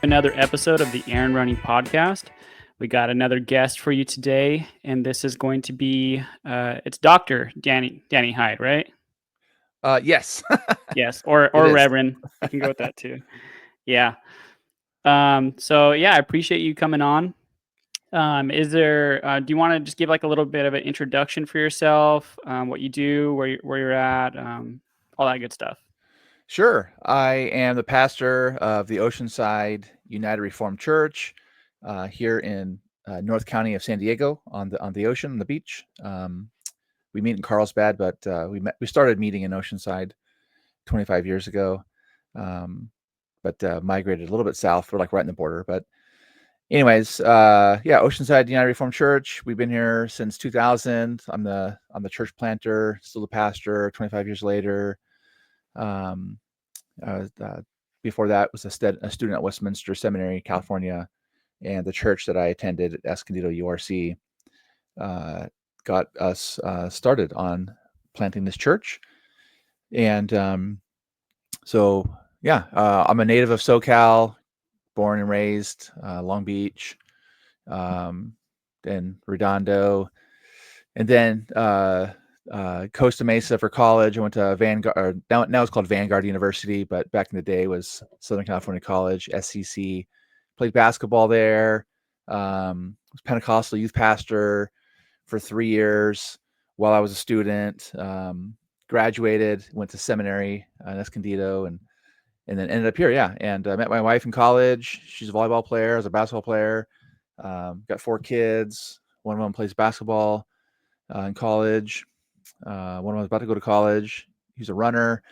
Another episode of the Aaron Running Podcast. We got another guest for you today, and this is going to be it's Dr. Danny Hyde, right? Yes, Yes, or it is. Reverend. You can go with that too. Yeah. I appreciate you coming on. Is there do you want to just give like a little bit of an introduction for yourself, what you do, where you're at, all that good stuff? Sure. I am the pastor of the Oceanside United Reformed Church here in North County of San Diego on the ocean, on the beach. We meet in Carlsbad, but we started meeting in Oceanside 25 years ago, but migrated a little bit south. We're like right in the border. But anyways, Oceanside United Reformed Church. We've been here since 2000. I'm the church planter, still the pastor. 25 years later. Um, Before that was a student at Westminster Seminary, California, and the church that I attended at Escondido URC got us started on planting this church. And I'm a native of SoCal, born and raised Long Beach, then Redondo, and then Costa Mesa for college. I went to Vanguard, or now it's called Vanguard University, but back in the day was Southern California College, SCC. Played basketball there. Was Pentecostal youth pastor for 3 years while I was a student. Graduated, went to seminary in Escondido, and then ended up here. Yeah, and I met my wife in college. She's a volleyball player. I was a basketball player. Got 4 kids. One of them plays basketball in college. One of them was about to go to college. He's a runner.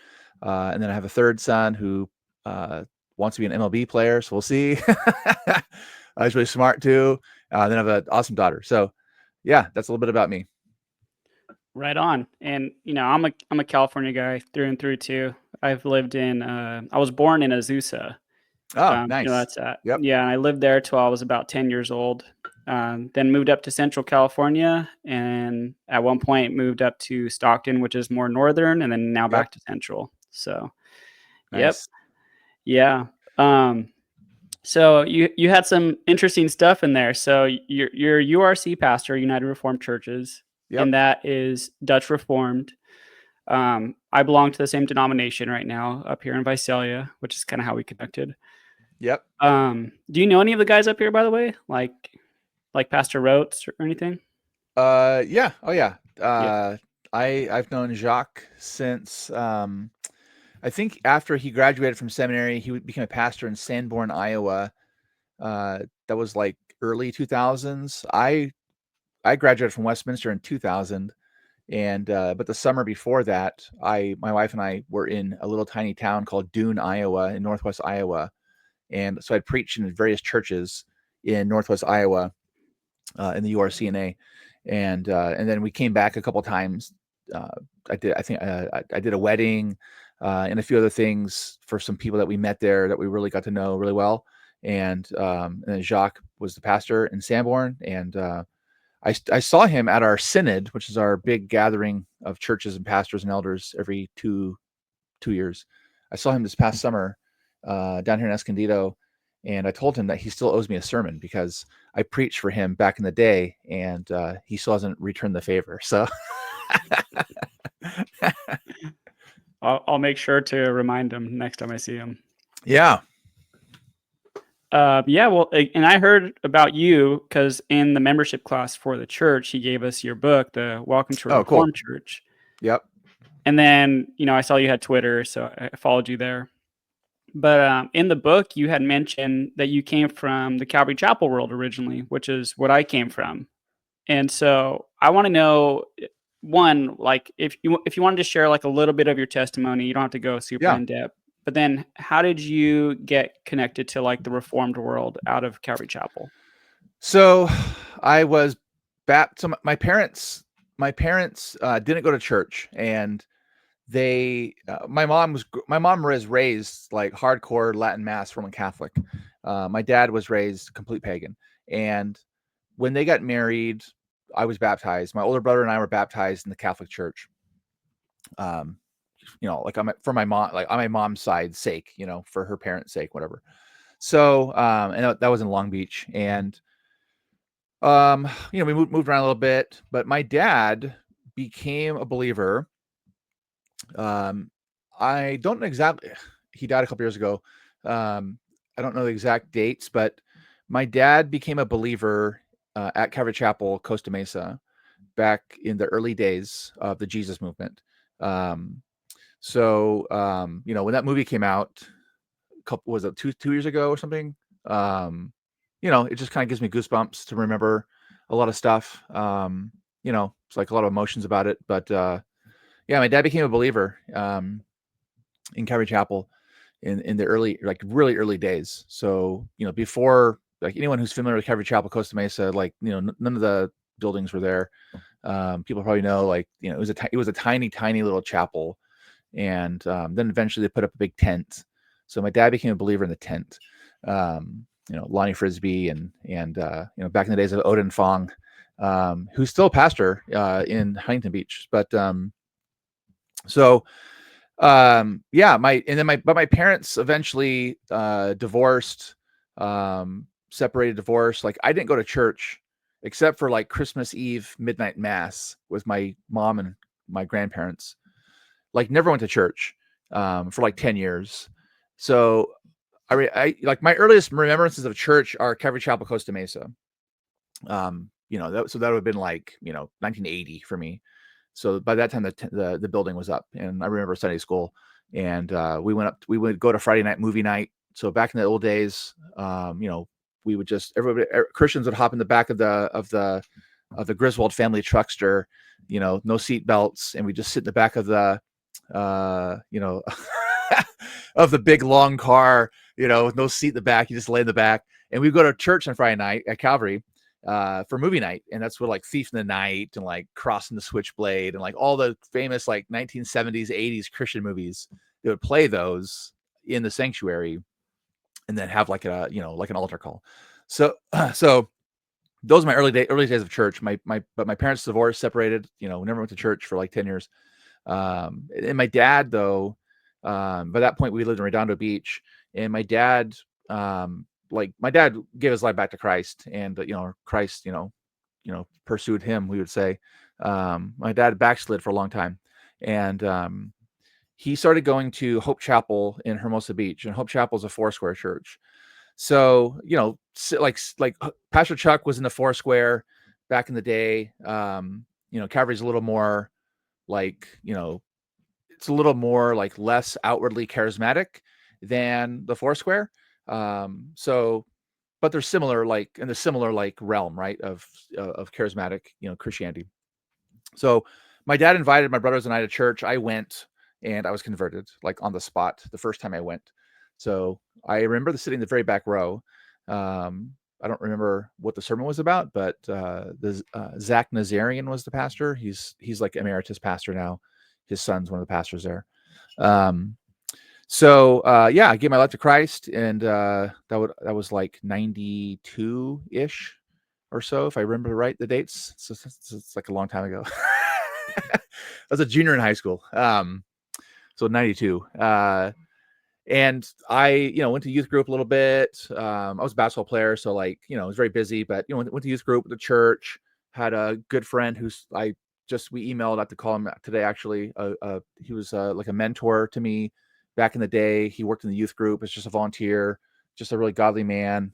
And then I have a third son who wants to be an MLB player. So we'll see. He's really smart too. Then I have an awesome daughter. So yeah, that's a little bit about me. Right on. And I'm a California guy through and through too. I've lived in I was born in Azusa. Oh, That's nice. at. Yep. Yeah, and I lived there till I was about 10 years old. Then moved up to Central California, and at one point moved up to Stockton, which is more northern, and then now Yep. back to Central. So, yep, Nice. yeah. So you had some interesting stuff in there. So you're URC pastor, United Reformed Churches, Yep. and that is Dutch Reformed. I belong to the same denomination right now up here in Visalia, which is kind of how we connected. Yep. Do you know any of the guys up here, by the way? Like Pastor Rotes or anything? Yeah. Oh yeah. Yeah. I've known Jacques since I think after he graduated from seminary, he became a pastor in Sanborn, Iowa. That was like early 2000s. I graduated from Westminster in 2000, and but the summer before that, my wife and I were in a little tiny town called Dune, Iowa, in Northwest Iowa, and so I'd preached in various churches in Northwest Iowa in the URCNA, and then we came back a couple times. I did a wedding and a few other things for some people that we met there that we really got to know really well. And then Jacques was the pastor in Sanborn, and I saw him at our synod, which is our big gathering of churches and pastors and elders every two years. I saw him this past summer down here in Escondido, and I told him that he still owes me a sermon because I preached for him back in the day, and he still hasn't returned the favor. So I'll make sure to remind him next time I see him. yeah. Well, and I heard about you because in the membership class for the church, he gave us your book, the Welcome to a Oh, cool. Reformed Church. Yep. And then, I saw you had Twitter, so I followed you there. But in the book, you had mentioned that you came from the Calvary Chapel world originally, which is what I came from. And so I want to know, one, like if you wanted to share like a little bit of your testimony, you don't have to go super Yeah. in depth. But then, how did you get connected to like the Reformed world out of Calvary Chapel? So I was baptized. So my parents didn't go to church, and my mom was raised like hardcore Latin Mass Roman Catholic. My dad was raised complete pagan, and when they got married, I was baptized. My older brother and I were baptized in the Catholic Church. Like for my mom, like on my mom's side sake, for her parents' sake, whatever. So, and that was in Long Beach. And, we moved around a little bit, but my dad became a believer. I don't know exactly, he died a couple years ago. I don't know the exact dates, but my dad became a believer at Calvary Chapel, Costa Mesa, back in the early days of the Jesus movement. When that movie came out, was it 2 years ago or something? It just kind of gives me goosebumps to remember a lot of stuff. It's like a lot of emotions about it. But yeah, my dad became a believer in Calvary Chapel in the early, like really early days. So, before, like, anyone who's familiar with Calvary Chapel, Costa Mesa, like, none of the buildings were there. People probably know, like, it was a tiny, tiny little chapel. And then eventually they put up a big tent. So my dad became a believer in the tent. Lonnie Frisbee and back in the days of Odin Fong, who's still a pastor in Huntington Beach. But my parents eventually divorced, divorced. Like, I didn't go to church except for like Christmas Eve midnight mass with my mom and my grandparents. Like, never went to church for like 10 years. So I like, my earliest remembrances of church are Calvary Chapel, Costa Mesa. So that would have been like 1980 for me. So by that time the building was up, and I remember Sunday school, and we would go to Friday night movie night. So back in the old days, we would just, Christians would hop in the back of the Griswold family truckster, no seat belts, and we just sit in the back of the of the big long car, with no seat in the back. You just lay in the back, and we go to church on Friday night at Calvary for movie night. And that's where like Thief in the Night and like Crossing the Switchblade and like all the famous like 1970s, 80s Christian movies, they would play those in the sanctuary and then have like like an altar call. So those are my early days of church. But my parents divorced, separated, never went to church for like 10 years. And my dad, though, by that point we lived in Redondo Beach, and my dad gave his life back to Christ, and Christ, pursued him, we would say. My dad backslid for a long time, and he started going to Hope Chapel in Hermosa Beach, and Hope Chapel is a Foursquare church. So, like Pastor Chuck was in the Foursquare back in the day. Calvary's a little more like, it's a little more like less outwardly charismatic than the Foursquare. But they're similar, like in the similar like realm, right, of charismatic, Christianity. So my dad invited my brothers and I to church. I went, and I was converted like on the spot the first time I went. So I remember sitting in the very back row. I don't remember what the sermon was about, but Zach Nazarian was the pastor. He's like emeritus pastor now. His son's one of the pastors there. I gave my life to Christ, and that was like 92-ish or so, if I remember right, the dates. So it's like a long time ago. I was a junior in high school. So 92. And I, went to youth group a little bit. I was a basketball player, so like, I was very busy, but went to youth group with the church. Had a good friend who's we emailed. I have to call him today, actually. He was like a mentor to me back in the day. He worked in the youth group as just a volunteer, just a really godly man.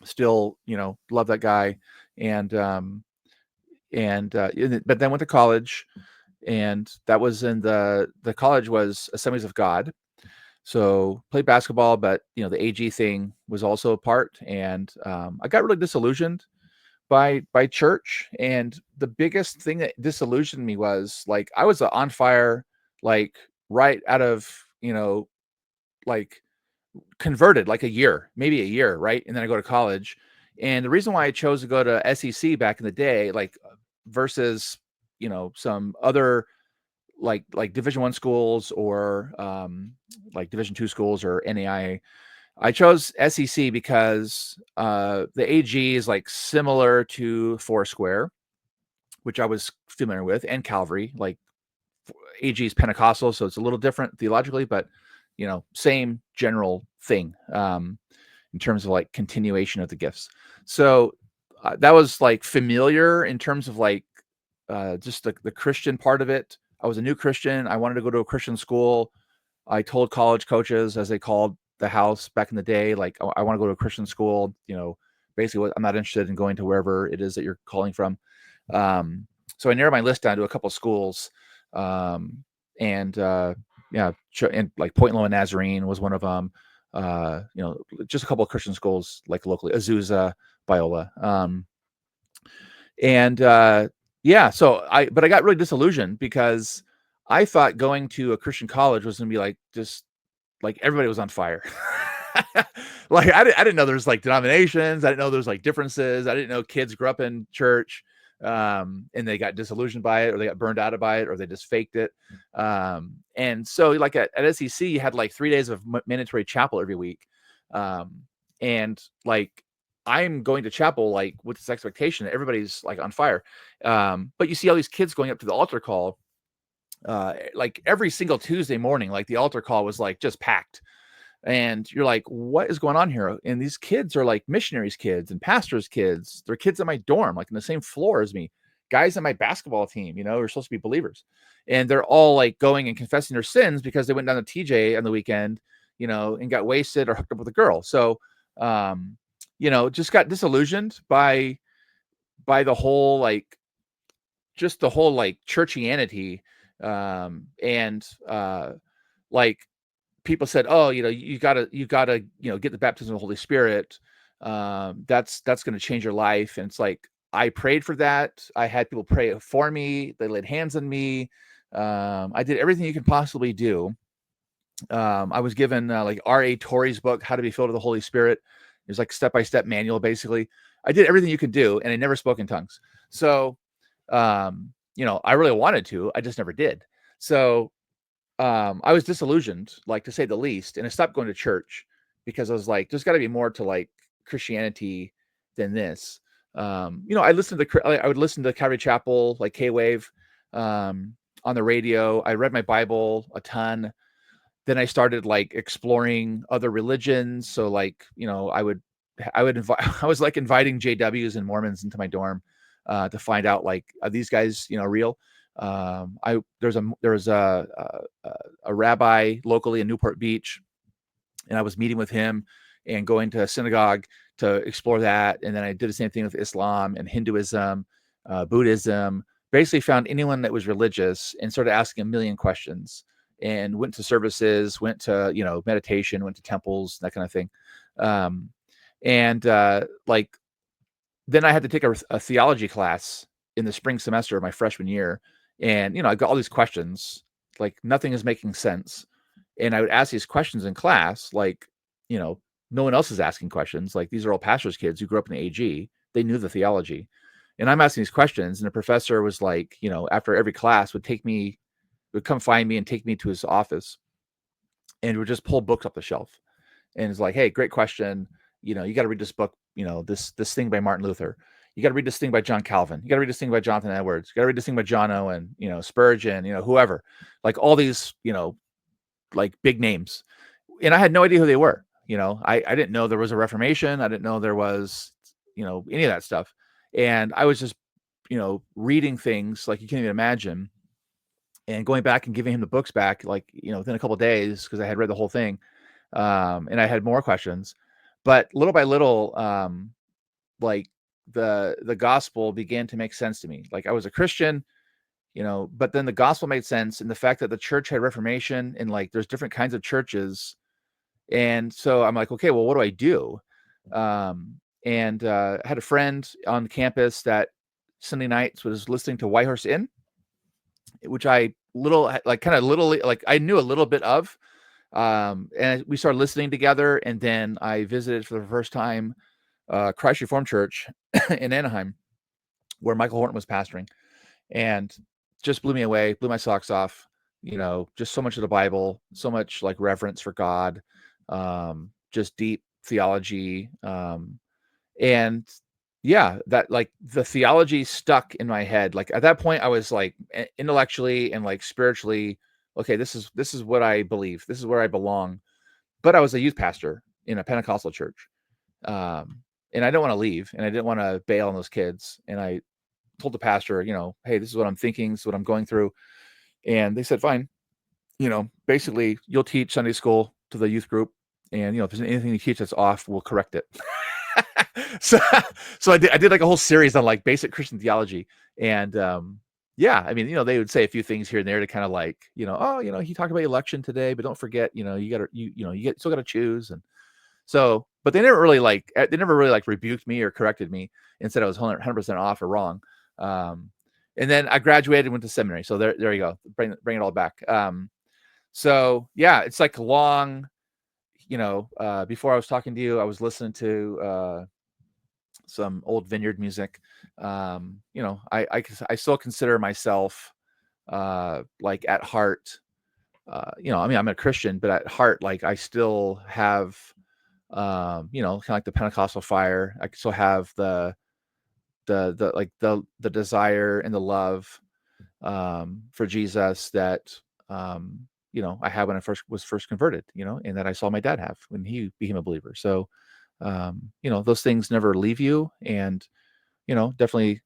Still, love that guy. But then went to college, and that was in the college was Assemblies of God. So played basketball, but the AG thing was also a part, and I got really disillusioned by church. And the biggest thing that disillusioned me was, like, I was on fire, like right out of like converted, like maybe a year, right? And then I go to college, and the reason why I chose to go to SEC back in the day, like versus some other like Division I schools or like Division II schools or NAIA. I chose SEC because the AG is like similar to Foursquare, which I was familiar with, and Calvary. Like, AG is Pentecostal, so it's a little different theologically, but same general thing in terms of like continuation of the gifts. So that was like familiar in terms of like just the Christian part of it. I was a new Christian. I wanted to go to a Christian school. I told college coaches, as they called the house back in the day, like, I want to go to a Christian school. Basically, I'm not interested in going to wherever it is that you're calling from. So I narrowed my list down to a couple of schools, and like Point Loma Nazarene was one of them. Just a couple of Christian schools like locally, Azusa, Biola, but I got really disillusioned because I thought going to a Christian college was going to be like just like everybody was on fire. Like I didn't know there's like denominations. I didn't know there's like differences. I didn't know kids grew up in church and they got disillusioned by it, or they got burned out by it, or they just faked it. And so like at SEC, you had like 3 days of mandatory chapel every week. And like I'm going to chapel like with this expectation that everybody's like on fire. But you see all these kids going up to the altar call like every single Tuesday morning, like the altar call was like just packed. And you're like, what is going on here? And these kids are like missionaries' kids and pastors' kids. They're kids in my dorm, like in the same floor as me, guys in my basketball team, are supposed to be believers. And they're all like going and confessing their sins because they went down to TJ on the weekend, and got wasted or hooked up with a girl. So, just got disillusioned by the whole, like, just the whole like churchianity. Like, people said, oh, you gotta, get the baptism of the Holy Spirit. That's going to change your life. And it's like, I prayed for that. I had people pray for me. They laid hands on me. I did everything you can possibly do. I was given like R.A. Torrey's book, How to Be Filled with the Holy Spirit. It was like step-by-step manual, basically. I did everything you could do, and I never spoke in tongues. So, I really wanted to. I just never did. So, I was disillusioned, like, to say the least, and I stopped going to church because I was like, there's got to be more to like Christianity than this. I would listen to Calvary Chapel, like K-Wave, on the radio. I read my Bible a ton. Then I started like exploring other religions. So like, I was like inviting JWs and Mormons into my dorm to find out, like, are these guys, real? There was a rabbi locally in Newport Beach, and I was meeting with him and going to a synagogue to explore that. And then I did the same thing with Islam and Hinduism, Buddhism. Basically found anyone that was religious and started asking a million questions, and went to services, went to, meditation, went to temples, that kind of thing. Like, then I had to take a theology class in the spring semester of my freshman year. And, I got all these questions, like nothing is making sense. And I would ask these questions in class, like, no one else is asking questions. Like, these are all pastors' kids who grew up in the AG. They knew the theology. And I'm asking these questions. And the professor was like, after every class would come find me and take me to his office and would just pull books off the shelf. And it's like, hey, great question. You got to read this book, this thing by Martin Luther. You got to read this thing by John Calvin. You got to read this thing by Jonathan Edwards. You got to read this thing by John Owen, Spurgeon, whoever, like all these, like big names. And I had no idea who they were. I didn't know there was a Reformation. I didn't know there was, any of that stuff. And I was just, reading things like you can't even imagine, and going back and giving him the books back, like, within a couple of days, because I had read the whole thing. And I had more questions, but little by little, like the gospel began to make sense to me. Like, I was a Christian, but then the gospel made sense, and the fact that the church had Reformation, and like there's different kinds of churches. And so I'm like, okay, well, what do I do? I had a friend on campus that Sunday nights was listening to Whitehorse Inn, which I knew a little bit of. And we started listening together, and then I visited for the first time Christ Reformed Church in Anaheim, where Michael Horton was pastoring, and just blew me away, blew my socks off. Just so much of the Bible, so much like reverence for God, just deep theology, and yeah, that, like, the theology stuck in my head. Like, at that point, I was like intellectually and like spiritually okay, this is what I believe. This is where I belong. But I was a youth pastor in a Pentecostal church. And I didn't want to leave, and I didn't want to bail on those kids. And I told the pastor, hey, this is what I'm thinking, this is what I'm going through. And they said, fine, basically you'll teach Sunday school to the youth group. And, if there's anything you teach that's off, we'll correct it. so I did like a whole series on like basic Christian theology. And, yeah, I mean, they would say a few things here and there to kind of like, he talked about election today, but don't forget, you still got to choose. And so, but they never really like rebuked me or corrected me and said I was 100% off or wrong. And then I graduated and went to seminary. So there you go. Bring it all back. So yeah, it's like long, before I was talking to you, I was listening to, some old Vineyard music. I still consider myself, like at heart, I'm a Christian, but at heart, like I still have, kind of like the Pentecostal fire. I still have the desire and the love, for Jesus that, I had when I was first converted, and that I saw my dad have when he became a believer. So, those things never leave you. And, definitely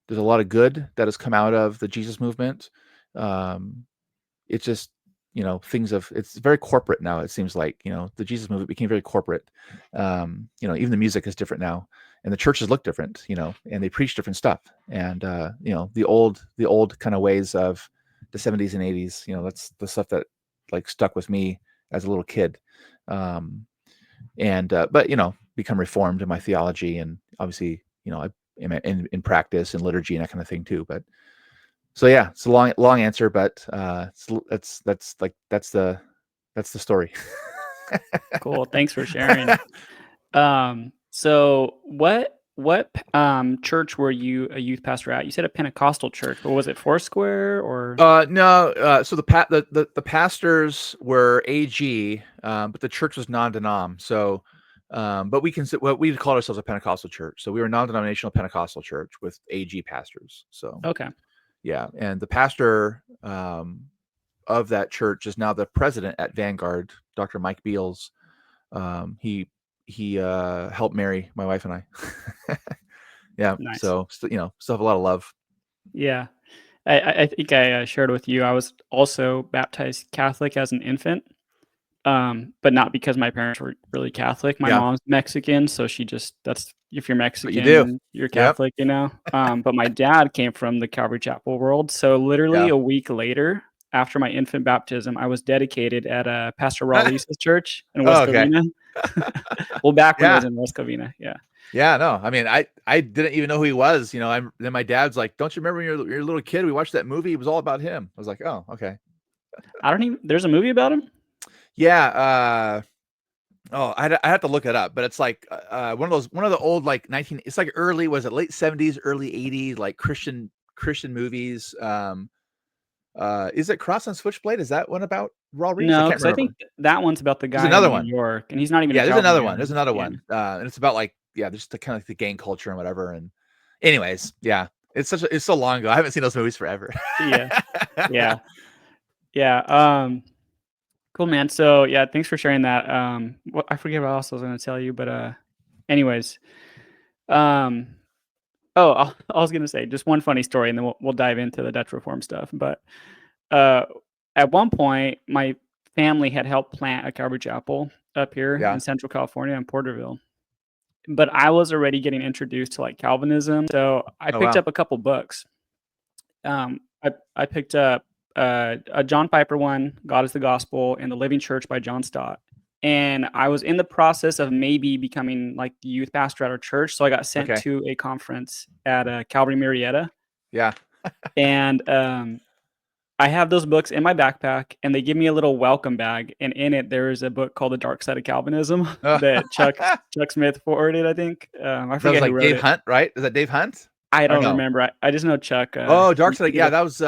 there's a lot of good that has come out of the Jesus movement. It's just, it's very corporate now. It seems like, the Jesus movement became very corporate. Even the music is different now, and the churches look different, and they preach different stuff. And, the old kind of ways of the 70s and 80s, that's the stuff that like stuck with me as a little kid. But, become reformed in my theology, and obviously, I am in practice and liturgy and that kind of thing too. But so yeah, it's a long answer, but that's the story. Cool. Thanks for sharing. So what church were you a youth pastor at? You said a Pentecostal church, but was it Foursquare or? No. So the pastors were AG, but the church was non-denom. So, but we called ourselves a Pentecostal church. So we were a non-denominational Pentecostal church with AG pastors. So Okay. yeah, and the pastor, of that church is now the president at Vanguard, Dr. Mike Beals. He helped marry my wife and I. Yeah. Nice. So, still have a lot of love. Yeah. I think I shared with you, I was also baptized Catholic as an infant, but not because my parents were really Catholic. My mom's Mexican, so that's if you're Mexican, you're Catholic, But my dad came from the Calvary Chapel world, so literally a week later, after my infant baptism, I was dedicated at Pastor Rawlisa's church in West Covina. Well, back when I was in West Covina, yeah. Yeah, no, I mean, I didn't even know who he was, then my dad's like, don't you remember when you're a little kid, we watched that movie, it was all about him. I was like, oh, okay. There's a movie about him? Yeah, I have to look it up, but it's like one of the old like it's like early, was it late 70s, early 80s, like Christian movies. Is it Cross and Switchblade? Is that one about Raw Reese? No, I can't because I remember. think that one's about the guy another in one. New York, and he's not even. Yeah, there's another one. There's another Yeah. one, and it's about like there's the kind of like the gang culture and whatever. And anyways, yeah, it's so long ago. I haven't seen those movies forever. Yeah. Cool, man. So yeah, thanks for sharing that. I forget what else I was going to tell you, but anyways, I was going to say just one funny story, and then we'll dive into the Dutch Reform stuff. But at one point, my family had helped plant a Calvary Chapel up here in Central California in Porterville. But I was already getting introduced to like Calvinism, so I picked up a couple books. I picked up a John Piper one, God is the Gospel, and The Living Church by John Stott. And I was in the process of maybe becoming like the youth pastor at our church, so I got sent to a conference at Calvary Murrieta. Yeah. And I have those books in my backpack, and they give me a little welcome bag, and in it there is a book called The Dark Side of Calvinism that Chuck Smith forwarded, I think. I forget like who wrote Dave it. Hunt, right? Is that Dave Hunt? I don't remember. I just know Chuck. Dark Side. Yeah, that was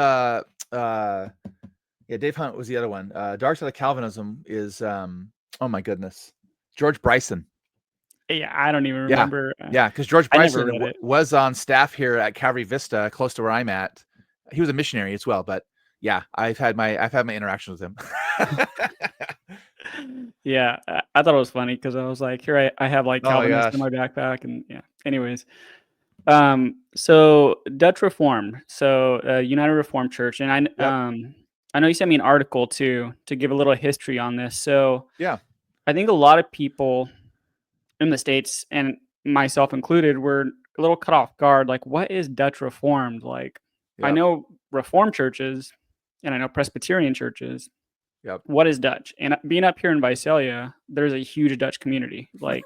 Dave Hunt was the other one. Dark Side of Calvinism is oh my goodness, George Bryson. Yeah, I don't even remember. Yeah, because George Bryson was on staff here at Calvary Vista, close to where I'm at. He was a missionary as well, but Yeah, I've had my interactions with him. Yeah, I thought it was funny because I was like, here I have like Oh my Calvinist in gosh. my backpack, and yeah. Anyways, so Dutch Reformed, so United Reformed Church, and Yep. I know you sent me an article too to give a little history on this. So Yeah. I think a lot of people in the States, and myself included, were a little caught off guard. Like, what is Dutch Reformed? Like, I Yep. know Reformed churches, and I know Presbyterian churches. Yep. What is Dutch? And being up here in Visalia, there's a huge Dutch community. Like,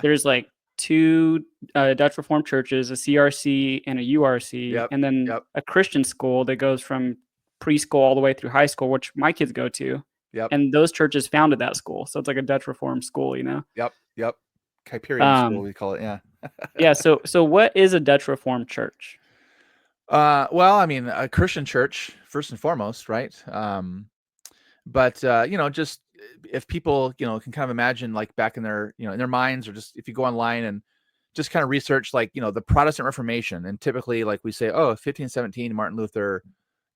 there's like two Dutch Reformed churches, a CRC and a URC, Yep. and then Yep. a Christian school that goes from preschool all the way through high school, which my kids go to. Yep. And those churches founded that school, so it's like a Dutch Reformed school, you know. Yep. Yep. Hyperion School, Um, we call it. Yeah. yeah. So what is a Dutch Reformed church? Well, I mean, a Christian church first and foremost, right? But just if people, can kind of imagine like back in their, in their minds, or just if you go online and just kind of research like, the Protestant Reformation, and typically like we say, oh, 1517, Martin Luther,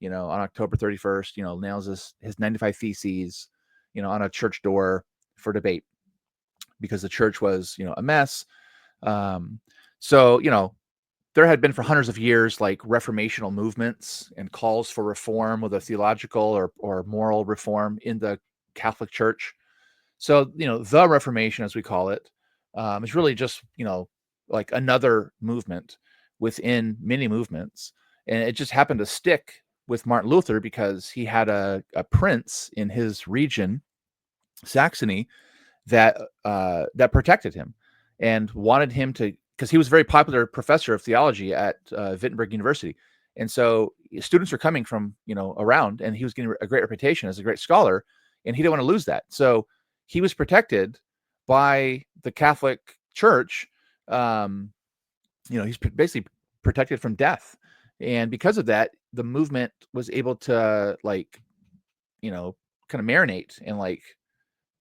on October 31st, nails his 95 theses, on a church door for debate because the church was, a mess. So, there had been for hundreds of years like reformational movements and calls for reform, whether theological or moral reform in the Catholic Church. So, the Reformation, as we call it, is really just, like another movement within many movements. And it just happened to stick with Martin Luther because he had a prince in his region, Saxony, that protected him and wanted him to, because he was a very popular professor of theology at Wittenberg University. And so students were coming from, around, and he was getting a great reputation as a great scholar, and he didn't want to lose that. So he was protected by the Catholic Church. He's basically protected from death. And because of that, the movement was able to like, kind of marinate and like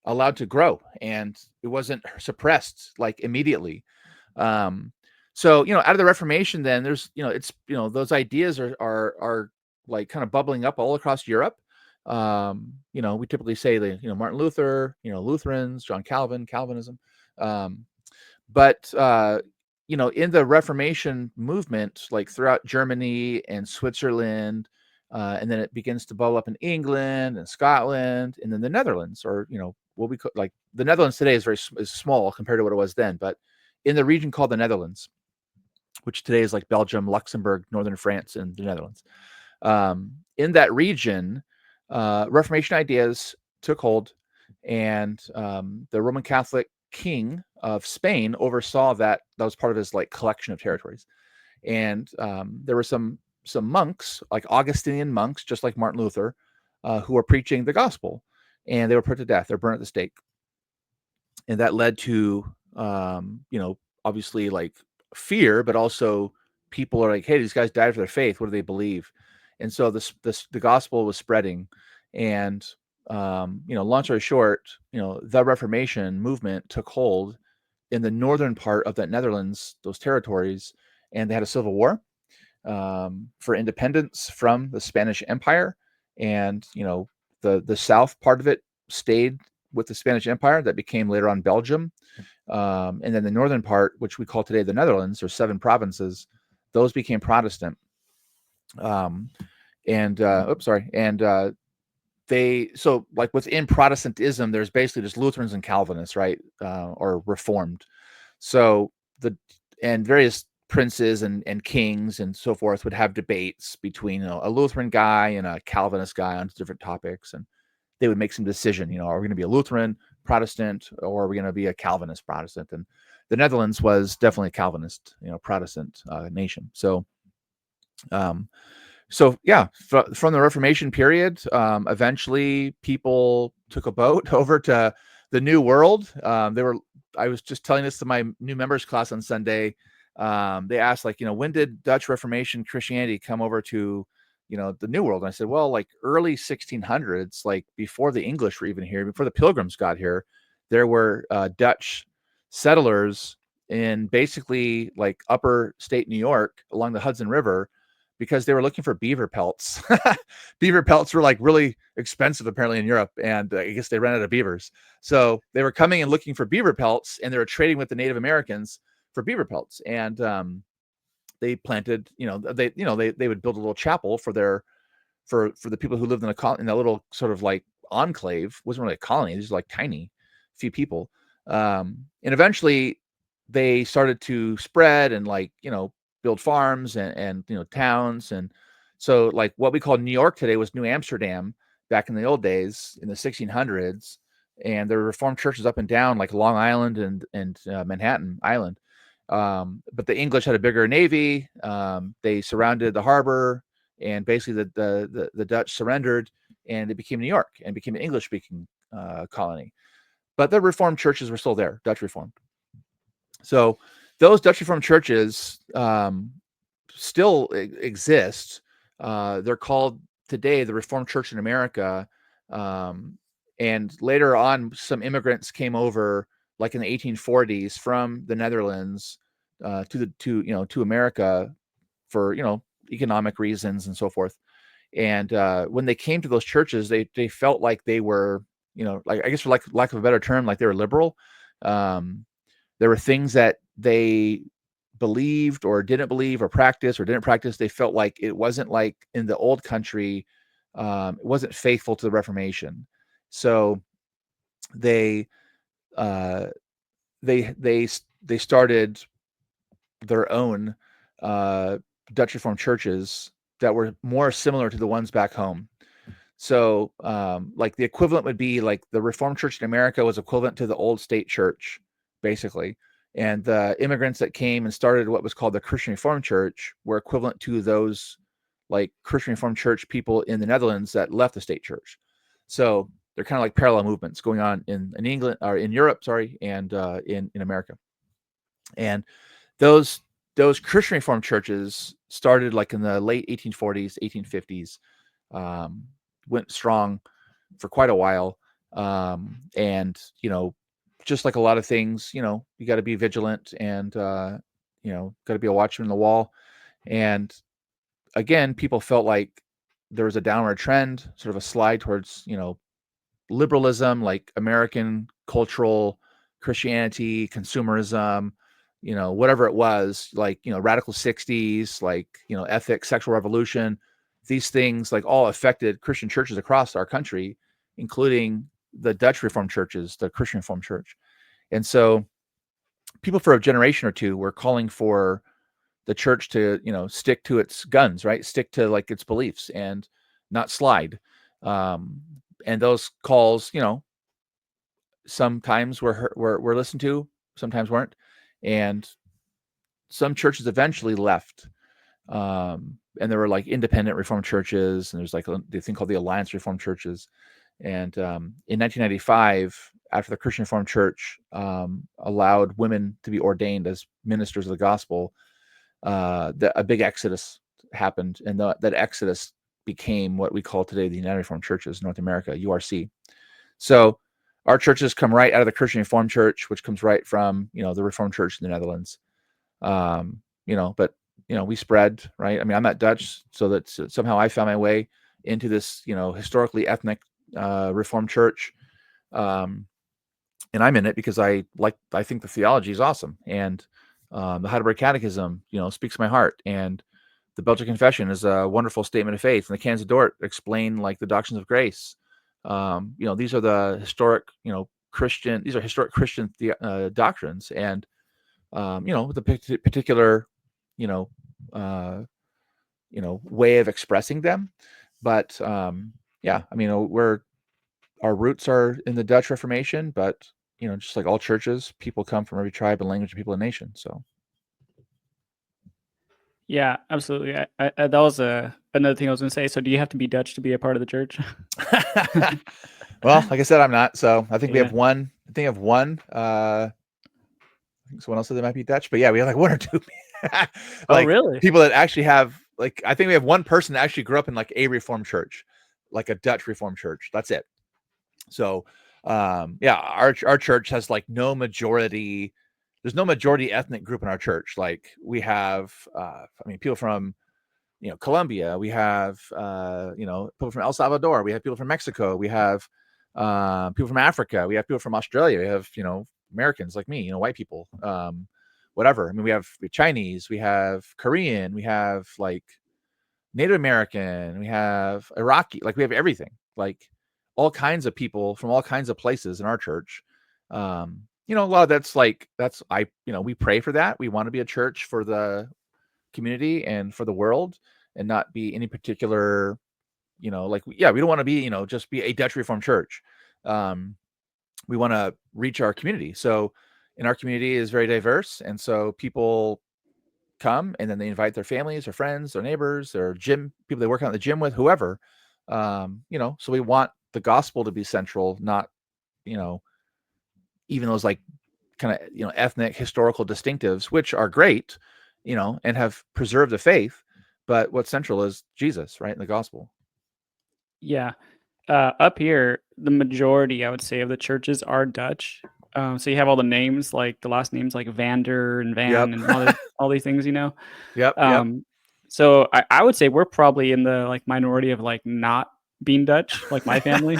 allowed to grow, and it wasn't suppressed like immediately. So out of the Reformation, then there's it's those ideas are like kind of bubbling up all across Europe. We typically say the Martin Luther, Lutherans, John Calvin, Calvinism. But in the Reformation movement, like throughout Germany and Switzerland, and then it begins to bubble up in England and Scotland, and then the Netherlands, or what we call, like, the Netherlands today is small compared to what it was then, but in the region called the Netherlands, which today is like Belgium, Luxembourg, northern France, and the Netherlands. In that region, Reformation ideas took hold, and the Roman Catholic king of Spain oversaw that. That was part of his like collection of territories, and there were some monks, like Augustinian monks, just like Martin Luther, who were preaching the gospel, and they were put to death. They're burnt at the stake, and that led to obviously like fear, but also people are like, hey, these guys died for their faith. What do they believe? And so the gospel was spreading, and long story short, the Reformation movement took hold in the northern part of the Netherlands, those territories, and they had a civil war for independence from the Spanish Empire, and the south part of it stayed with the Spanish Empire. That became later on Belgium, and then the northern part, which we call today the Netherlands, or 7 provinces, those became Protestant. And they, so like within Protestantism, there's basically just Lutherans and Calvinists, right? Or Reformed. So and various princes and kings and so forth would have debates between a Lutheran guy and a Calvinist guy on different topics, and they would make some decision. Are we going to be a Lutheran Protestant, or are we going to be a Calvinist Protestant? And the Netherlands was definitely a Calvinist, Protestant nation. So, yeah, from the Reformation period, eventually people took a boat over to the New World. I was just telling this to my new members class on Sunday. They asked, like, when did Dutch Reformation Christianity come over to, the New World? And I said, well, like early 1600s, like before the English were even here, before the Pilgrims got here, there were Dutch settlers in basically like upper state New York along the Hudson River, because they were looking for beaver pelts. Beaver pelts were like really expensive apparently in Europe, and I guess they ran out of beavers. So they were coming and looking for beaver pelts, and they were trading with the Native Americans for beaver pelts. And they planted, they would build a little chapel for the people who lived in that little sort of like enclave. It wasn't really a colony, it was like tiny, few people. And eventually they started to spread and build farms and towns. And so like what we call New York today was New Amsterdam back in the old days in the 1600s. And there were Reformed churches up and down like Long Island and Manhattan Island. But the English had a bigger navy. They surrounded the harbor, and basically the Dutch surrendered, and it became New York and became an English speaking colony. But the Reformed churches were still there, Dutch Reformed. So those Dutch Reformed churches still exist. They're called today the Reformed Church in America. And later on, some immigrants came over, like in the 1840s, from the Netherlands to America for economic reasons and so forth. And when they came to those churches, they felt like they were, like, I guess for lack of a better term, like they were liberal. There were things that they believed or didn't believe or practice or didn't practice. They felt like it wasn't like in the old country. It wasn't faithful to the Reformation. So they started their own Dutch Reformed churches that were more similar to the ones back home. So like the equivalent would be like the Reformed Church in America was equivalent to the old state church, basically. And the immigrants that came and started what was called the Christian Reformed Church were equivalent to those like Christian Reformed Church people in the Netherlands that left the state church. So they're kind of like parallel movements going on in England, or in Europe, sorry, and in America. And those Christian Reformed churches started like in the late 1840s, 1850s, went strong for quite a while. And, just like a lot of things, you got to be vigilant and, got to be a watchman on the wall. And again, people felt like there was a downward trend, sort of a slide towards, liberalism, like American cultural Christianity, consumerism, whatever it was, like, radical 60s, like, ethics, sexual revolution. These things like all affected Christian churches across our country, including the Dutch Reformed churches, the Christian Reformed Church. And so people for a generation or two were calling for the church to, stick to its guns, right? Stick to like its beliefs and not slide. And those calls, sometimes were listened to, sometimes weren't. And some churches eventually left. And there were like independent Reformed churches, and there's like the thing called the Alliance Reformed churches. And in 1995, after the Christian Reformed Church allowed women to be ordained as ministers of the gospel, a big exodus happened, and that exodus became what we call today the United Reformed Churches, North America, URC. So our churches come right out of the Christian Reformed Church, which comes right from, the Reformed Church in the Netherlands. But we spread, right? I mean, I'm not Dutch, so that somehow I found my way into this, historically ethnic Reformed Church. And I'm in it because I think the theology is awesome. And the Heidelberg Catechism, speaks my heart. And the Belgian Confession is a wonderful statement of faith. And the Canons of Dort explain like the doctrines of grace. These are the historic, Christian doctrines. And, with a particular, way of expressing them. But yeah, I mean, our roots are in the Dutch Reformation, but just like all churches, people come from every tribe and language, and people and nation. So Yeah, absolutely. I that was another thing I was going to say. So do you have to be Dutch to be a part of the church? well, like I said, I'm not. So I think we Yeah. have one. I think I have one. I think someone else said they might be Dutch, but yeah, we have like one or two. Oh, really? people that actually have like, I think we have one person that actually grew up in like a Reformed church, like a Dutch Reformed church. That's it. So yeah, our church has like no majority. There's no majority ethnic group in our church. Like we have, people from Colombia, we have, people from El Salvador, we have people from Mexico, we have people from Africa, we have people from Australia, we have, Americans like me, white people, whatever. I mean, we have Chinese, we have Korean, we have like Native American, we have Iraqi, like we have everything, like all kinds of people from all kinds of places in our church. A lot of we pray for that. We want to be a church for the community and for the world, and not be any particular, we don't want to be, just be a Dutch Reformed church. We want to reach our community. So, and our community is very diverse. And so people come and then they invite their families, their friends, their neighbors, their gym, people they work out in the gym with, whoever, so we want the gospel to be central, not, even those like kind of, ethnic historical distinctives, which are great, and have preserved the faith. But what's central is Jesus, right? In the gospel. Yeah. Up here, the majority, I would say, of the churches are Dutch. So you have all the names, like the last names like Vander and Van Yep. and all these things, Yep. So I would say we're probably in the like minority of like not being Dutch, like my family,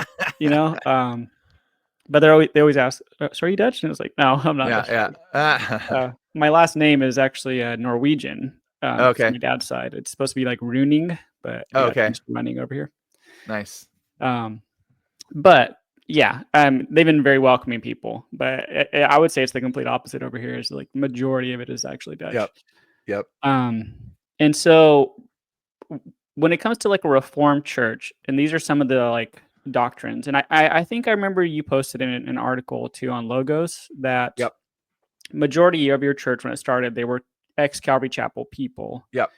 but they always ask, so are you Dutch? And it's like, no, I'm not Dutch. Yeah. My last name is actually Norwegian from Okay. my dad's side. It's supposed to be like Runing, but I got Okay. changed to Running over here. Nice. But yeah, they've been very welcoming people, but I would say it's the complete opposite over here. Is like the majority of it is actually Dutch. Yep. And so when it comes to like a Reformed church, and these are some of the like doctrines, and I think I remember you posted in an article too on Logos that Yep. majority of your church when it started, they were ex-Calvary Chapel people. Yep.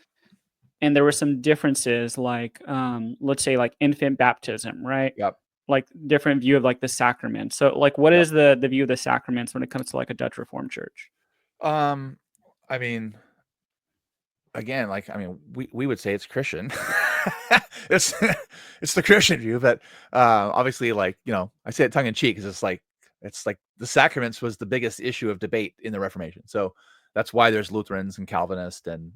And there were some differences, like let's say like infant baptism, right? Yep. Like different view of like the sacrament. So like what is the view of the sacraments when it comes to like a Dutch Reformed church? I mean, again, we would say it's Christian. it's the Christian view, but obviously, I say it tongue in cheek, because it's like the sacraments was the biggest issue of debate in the Reformation. So that's why there's Lutherans and Calvinists, and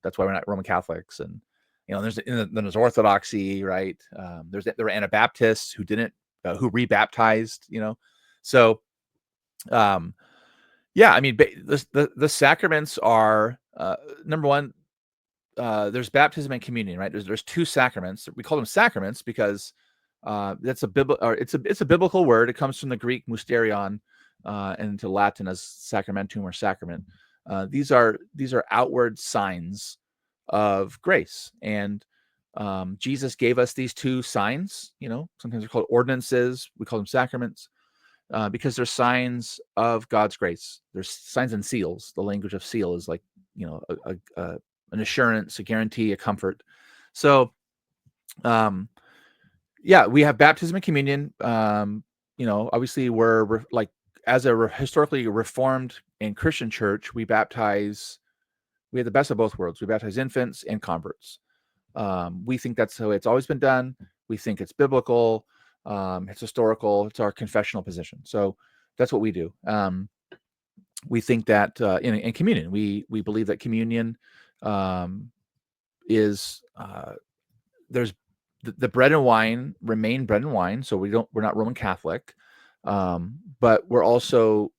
that's why we're not Roman Catholics, and there's Orthodoxy, right? There were Anabaptists who didn't who rebaptized, so the sacraments are number one. There's baptism and communion, right? There's two sacraments. We call them sacraments because that's it's a biblical word. It comes from the Greek mysterion and into Latin as sacramentum or sacrament. These are outward signs of grace, and Jesus gave us these two signs. Sometimes they're called ordinances. We call them sacraments. Because they're signs of God's grace. There's signs and seals. The language of seal is like, an assurance, a guarantee, a comfort. So, we have baptism and communion. Obviously we're as a historically Reformed and Christian church, we have the best of both worlds. We baptize infants and converts. We think that's how it's always been done. We think it's biblical. It's historical. It's our confessional position. So that's what we do. We think that in communion, we believe that communion is there's the bread and wine remain bread and wine. So we're not Roman Catholic, but we're also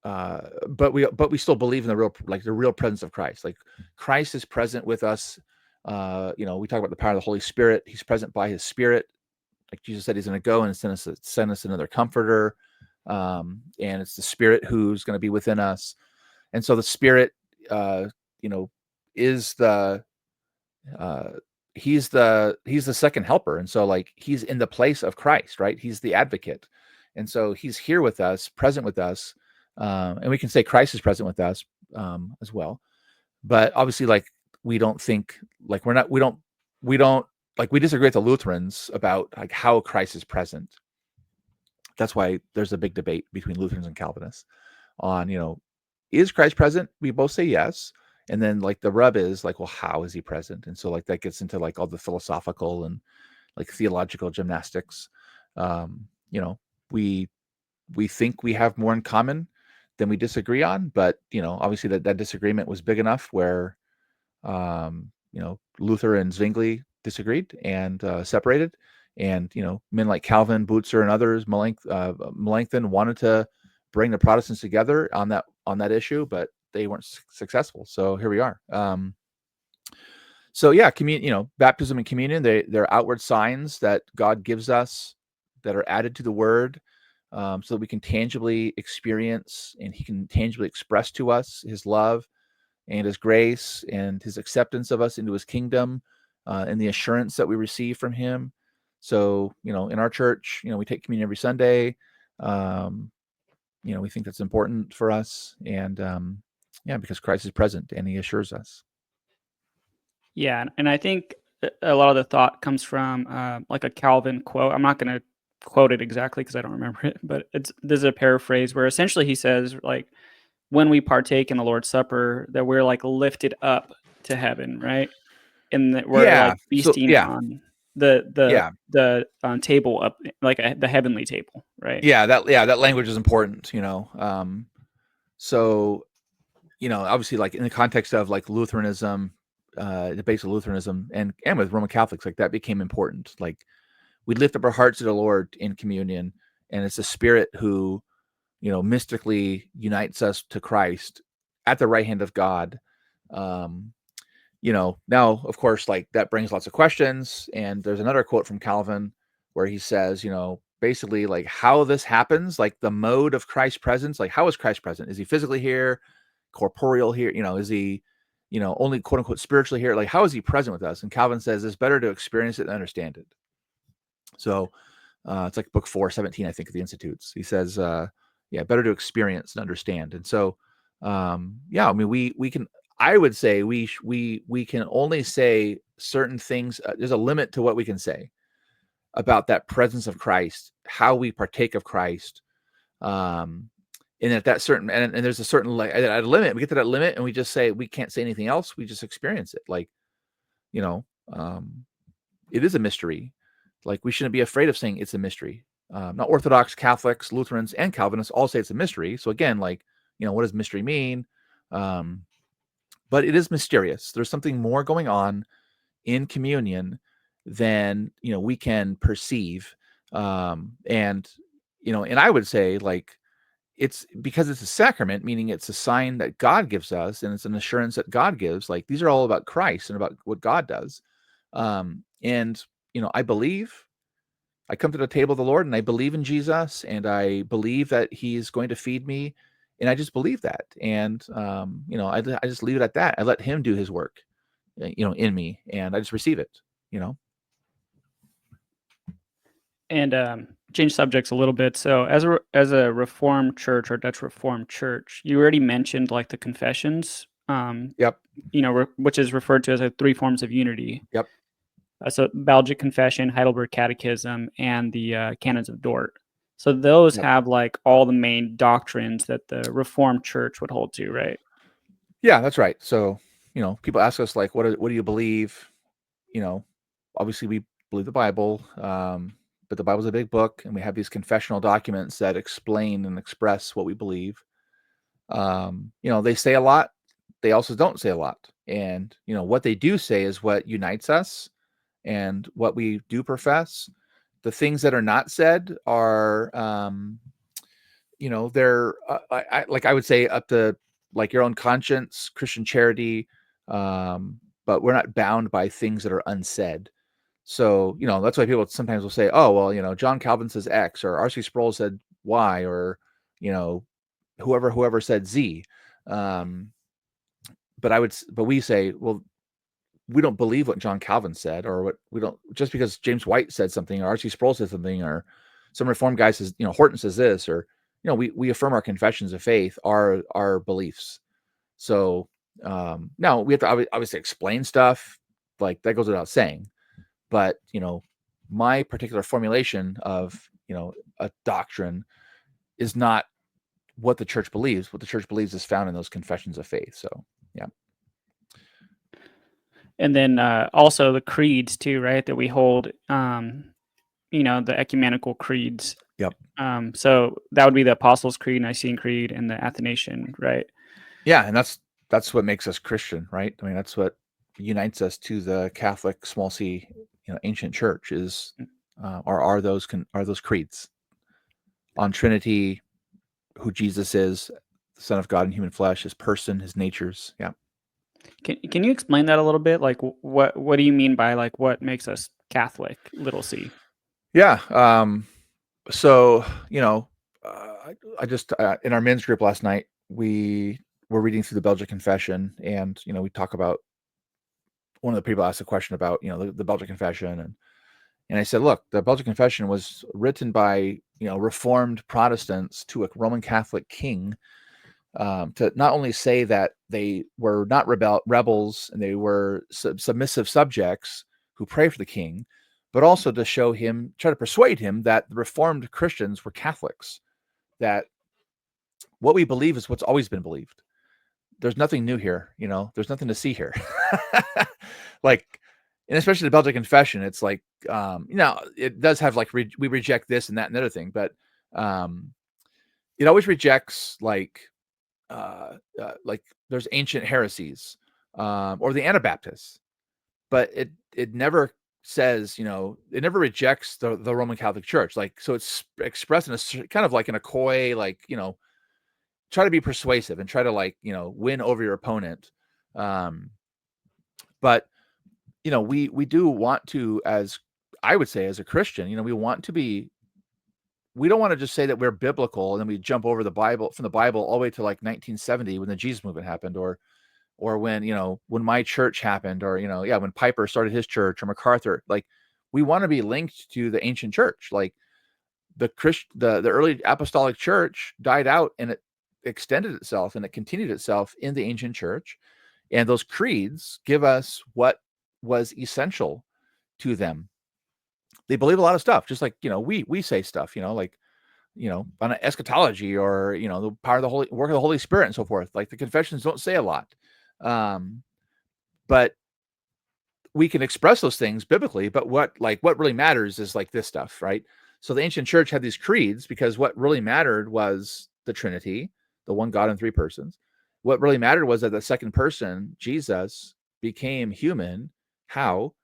but we still believe in the real presence of Christ. Like Christ is present with us. We talk about the power of the Holy Spirit. He's present by His Spirit. Like Jesus said, He's going to go and send us another comforter. And it's the Spirit who's going to be within us. And so the Spirit, is he's the second helper. And so He's in the place of Christ, right? He's the advocate. And so He's here with us, present with us. And we can say Christ is present with us as well. But obviously, we don't think we disagree with the Lutherans about how Christ is present. That's why there's a big debate between Lutherans and Calvinists on, is Christ present? We both say yes. And then the rub is well, how is He present? And so that gets into all the philosophical and theological gymnastics. We think we have more in common than we disagree on, but obviously that disagreement was big enough where Luther and Zwingli disagreed and separated, and men like Calvin, Butzer, and others, Melanchthon, wanted to bring the Protestants together on that issue, but they weren't successful. So here we are. So yeah, baptism and communion, they're outward signs that God gives us that are added to the Word, so that we can tangibly experience and He can tangibly express to us His love and His grace and His acceptance of us into His kingdom, and the assurance that we receive from Him. So, in our church, we take communion every Sunday. We think that's important for us, and because Christ is present and He assures us. Yeah, and I think a lot of the thought comes from like a Calvin quote. I'm not going to quote it exactly because I don't remember it, but there's a paraphrase where essentially he says, like, when we partake in the Lord's Supper, that we're like lifted up to heaven, right? And that we're like feasting on the table up, like the heavenly table, right? That language is important. So obviously, like in the context of like Lutheranism, the base of Lutheranism, and with Roman Catholics, like that became important. Like we lift up our hearts to the Lord in communion, and it's the Spirit who, mystically unites us to Christ at the right hand of God. Now, of course, like that brings lots of questions. And there's another quote from Calvin where he says, basically like how this happens, like the mode of Christ's presence, like how is Christ present? Is He physically here, corporeal here? Is He, only quote unquote spiritually here? Like how is He present with us? And Calvin says it's better to experience it than understand it. So it's like book 417, I think, of the Institutes. He says, better to experience than understand. And so, we can, I would say we can only say certain things. There's a limit to what we can say about that presence of Christ, how we partake of Christ. And at that certain, and there's a certain, like at a limit, we get to that limit and we just say, we can't say anything else. We just experience it. Like, it is a mystery. Like we shouldn't be afraid of saying it's a mystery. Not Orthodox, Catholics, Lutherans, and Calvinists all say it's a mystery. So again, like, what does mystery mean? But it is mysterious. There's something more going on in communion than, we can perceive. And I would say, like, it's because it's a sacrament, meaning it's a sign that God gives us, and it's an assurance that God gives. Like these are all about Christ and about what God does. And I come to the table of the Lord and I believe in Jesus, and I believe that He's going to feed me. And I just believe that. And, I just leave it at that. I let Him do His work, in me, and I just receive it, And change subjects a little bit. So as a Reformed church or Dutch Reformed church, you already mentioned like the confessions, Yep. Which is referred to as 3 forms of unity. Yep. So Belgic Confession, Heidelberg Catechism, and the Canons of Dort. So those have like all the main doctrines that the Reformed Church would hold to, right? Yeah, that's right. So, people ask us like, what do you believe? Obviously we believe the Bible, but the Bible's a big book, and we have these confessional documents that explain and express what we believe. They say a lot. They also don't say a lot. And, what they do say is what unites us and what we do profess. The things that are not said are, they're, I would say up to like your own conscience, Christian charity, but we're not bound by things that are unsaid. So, that's why people sometimes will say, oh, well, John Calvin says X, or R.C. Sproul said Y, or, whoever said Z. But we say, well, we don't believe what John Calvin said, or what we don't, just because James White said something, or R.C. Sproul said something, or some Reformed guy says, Horton says this, or, we affirm our confessions of faith, our beliefs. So, now we have to obviously explain stuff, like that goes without saying. But, my particular formulation of, a doctrine is not what the church believes. What the church believes is found in those confessions of faith. So, yeah. And then also the creeds too, right? That we hold, the ecumenical creeds. Yep. So that would be the Apostles' Creed, Nicene Creed, and the Athanasian, right? Yeah, and that's what makes us Christian, right? I mean, that's what unites us to the Catholic small c, ancient church is are those creeds on Trinity, who Jesus is, the Son of God in human flesh, his person, his natures. Yeah. Can you explain that a little bit? Like, what do you mean by like what makes us Catholic, little c? Yeah. So I just in our men's group last night we were reading through the Belgic Confession, and we talk about, one of the people asked a question about the Belgic Confession, and I said, look, the Belgic Confession was written by Reformed Protestants to a Roman Catholic king, to not only say that they were not rebels and they were submissive subjects who pray for the king, but also to try to persuade him that the Reformed Christians were Catholics, that what we believe is what's always been believed. There's nothing new here, there's nothing to see here. Like, and especially the Belgic Confession, it's like, it does have like, we reject this and that and the other thing, but it always rejects like there's ancient heresies, or the Anabaptists, but it never says, it never rejects the Roman Catholic Church. Like, so it's expressed in a kind of like in a coy, like, try to be persuasive and try to like, win over your opponent. But we do want to, as I would say, as a Christian, we don't want to just say that we're biblical and then we jump over from the Bible all the way to like 1970 when the Jesus movement happened, or when, when my church happened, or, when Piper started his church, or MacArthur. Like, we want to be linked to the ancient church. Like, the early apostolic church died out, and it extended itself and it continued itself in the ancient church. And those creeds give us what was essential to them. They believe a lot of stuff, just like, we say stuff, like, on eschatology, or, the power of the work of the Holy Spirit and so forth. Like, the confessions don't say a lot. But we can express those things biblically, but what really matters is like this stuff, right? So the ancient church had these creeds because what really mattered was the Trinity, the one God in three persons. What really mattered was that the second person, Jesus, became human. How?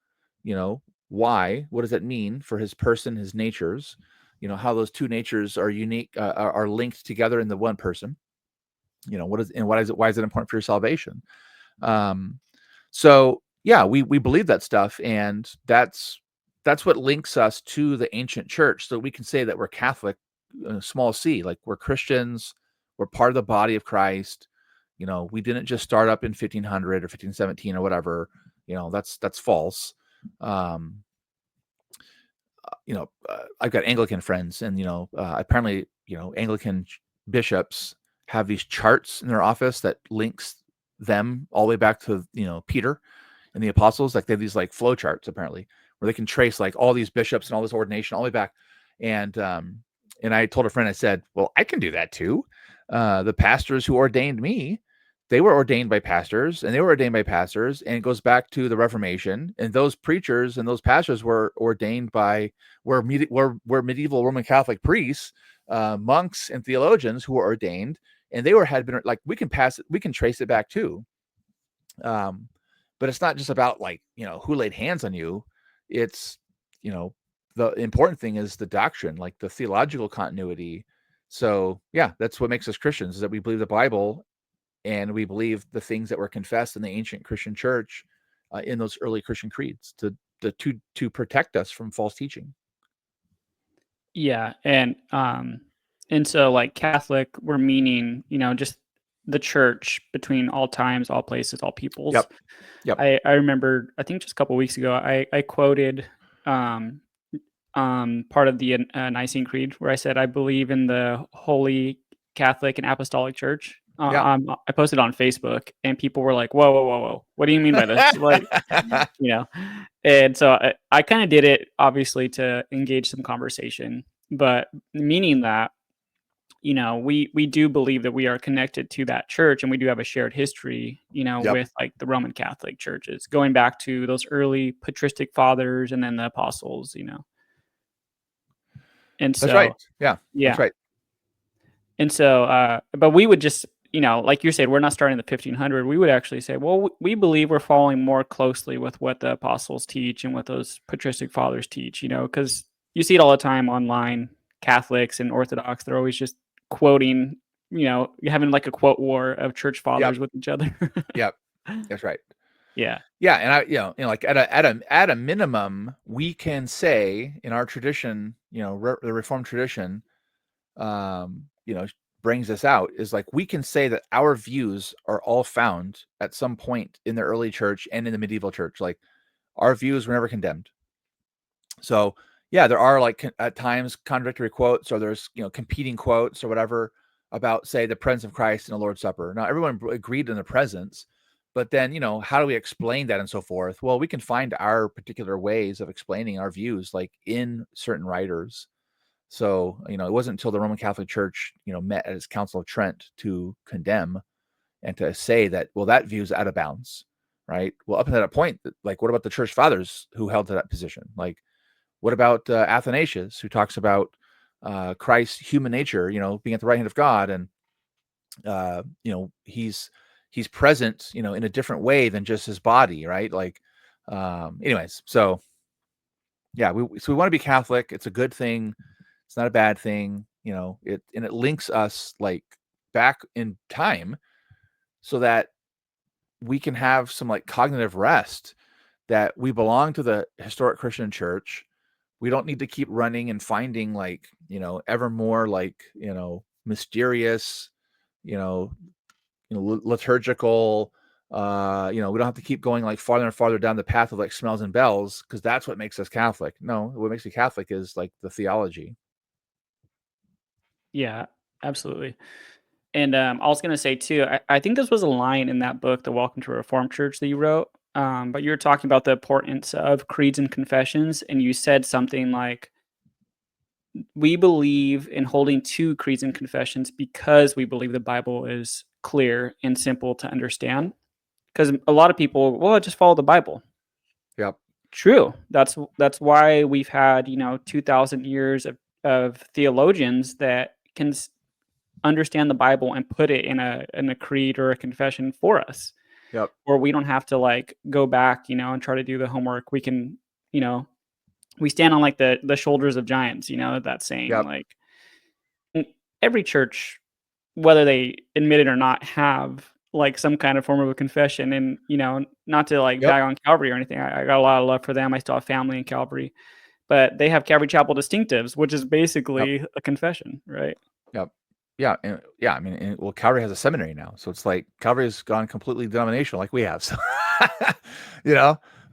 Why? What does that mean for his person, his natures? How those two natures are unique, are linked together in the one person. Why is it important for your salvation? So yeah, we believe that stuff, and that's what links us to the ancient church. So we can say that we're Catholic, small c, like we're Christians, we're part of the body of Christ. We didn't just start up in 1500 or 1517 or whatever. That's false. I've got Anglican friends, and apparently, Anglican bishops have these charts in their office that links them all the way back to Peter and the apostles. Like, they have these like flow charts apparently where they can trace like all these bishops and all this ordination all the way back. And I told a friend, I said, well, I can do that too. The pastors who ordained me, they were ordained by pastors, and they were ordained by pastors, and it goes back to the Reformation. And those preachers and those pastors were ordained by were medieval Roman Catholic priests, monks, and theologians who were ordained, and had been like, we can trace it back too. But it's not just about like, who laid hands on you. It's, the important thing is the doctrine, like the theological continuity. So yeah, that's what makes us Christians, is that we believe the Bible, and we believe the things that were confessed in the ancient Christian church, in those early Christian creeds, to protect us from false teaching. Yeah, and so like Catholic, we're meaning, just the church between all times, all places, all peoples. Yep. I remember, I think just a couple of weeks ago, I quoted part of the Nicene Creed, where I said I believe in the Holy Catholic and Apostolic Church. I posted on Facebook, and people were like, "Whoa, whoa, whoa, whoa! What do you mean by this?" Like, And so I kind of did it obviously to engage some conversation, but meaning that we do believe that we are connected to that church, and we do have a shared history, Yep. with like the Roman Catholic churches, going back to those early patristic fathers and then the apostles, And That's so, right. Yeah. yeah. That's right. And so, but we would just like you said, we're not starting the 1500. We would actually say, well, we believe we're following more closely with what the apostles teach and what those patristic fathers teach, because you see it all the time online. Catholics and Orthodox, they're always just quoting, having like a quote war of church fathers with each other. Yep. That's right. Yeah. Yeah, and like at a minimum, we can say in our tradition, the Reformed tradition, brings this out, is like we can say that our views are all found at some point in the early church and in the medieval church. Like our views were never condemned. So yeah, there are like at times contradictory quotes, or there's competing quotes or whatever about, say, the presence of Christ in the Lord's Supper. Now everyone agreed in the presence, but then how do we explain that and so forth? Well, we can find our particular ways of explaining our views, like in certain writers. So it wasn't until the Roman Catholic Church met at its Council of Trent to condemn and to say that, well, that view is out of bounds, right? Well, up to that point, like, what about the church fathers who held to that position? Like, what about Athanasius, who talks about Christ's human nature, being at the right hand of God, and he's present, in a different way than just his body, right? Like, anyways, so yeah, we want to be Catholic. It's a good thing. It's not a bad thing, it links us like back in time, so that we can have some like cognitive rest, that we belong to the historic Christian church. We don't need to keep running and finding like, ever more like, mysterious, liturgical, we don't have to keep going like farther and farther down the path of like smells and bells, because that's what makes us Catholic. No, what makes me Catholic is like the theology. Yeah, absolutely. And I was going to say too, I think this was a line in that book, The Welcome to a Reformed Church, that you wrote. But you were talking about the importance of creeds and confessions, and you said something like, we believe in holding to creeds and confessions because we believe the Bible is clear and simple to understand. Because a lot of people, well, just follow the Bible. Yep. True. That's why we've had 2,000 years of theologians that can understand the Bible and put it in a creed or a confession for us. Yep. Or we don't have to like go back, and try to do the homework. We can, we stand on like the shoulders of giants, that saying. Yep. Like every church, whether they admit it or not, have like some kind of form of a confession. And not to like Yep. bag on Calvary or anything. I got a lot of love for them. I still have family in Calvary, but they have Calvary Chapel distinctives, which is Yep. basically a confession, right? Yep. Yeah. And yeah, I mean, well, Calvary has a seminary now. So it's like Calvary has gone completely denominational like we have. So,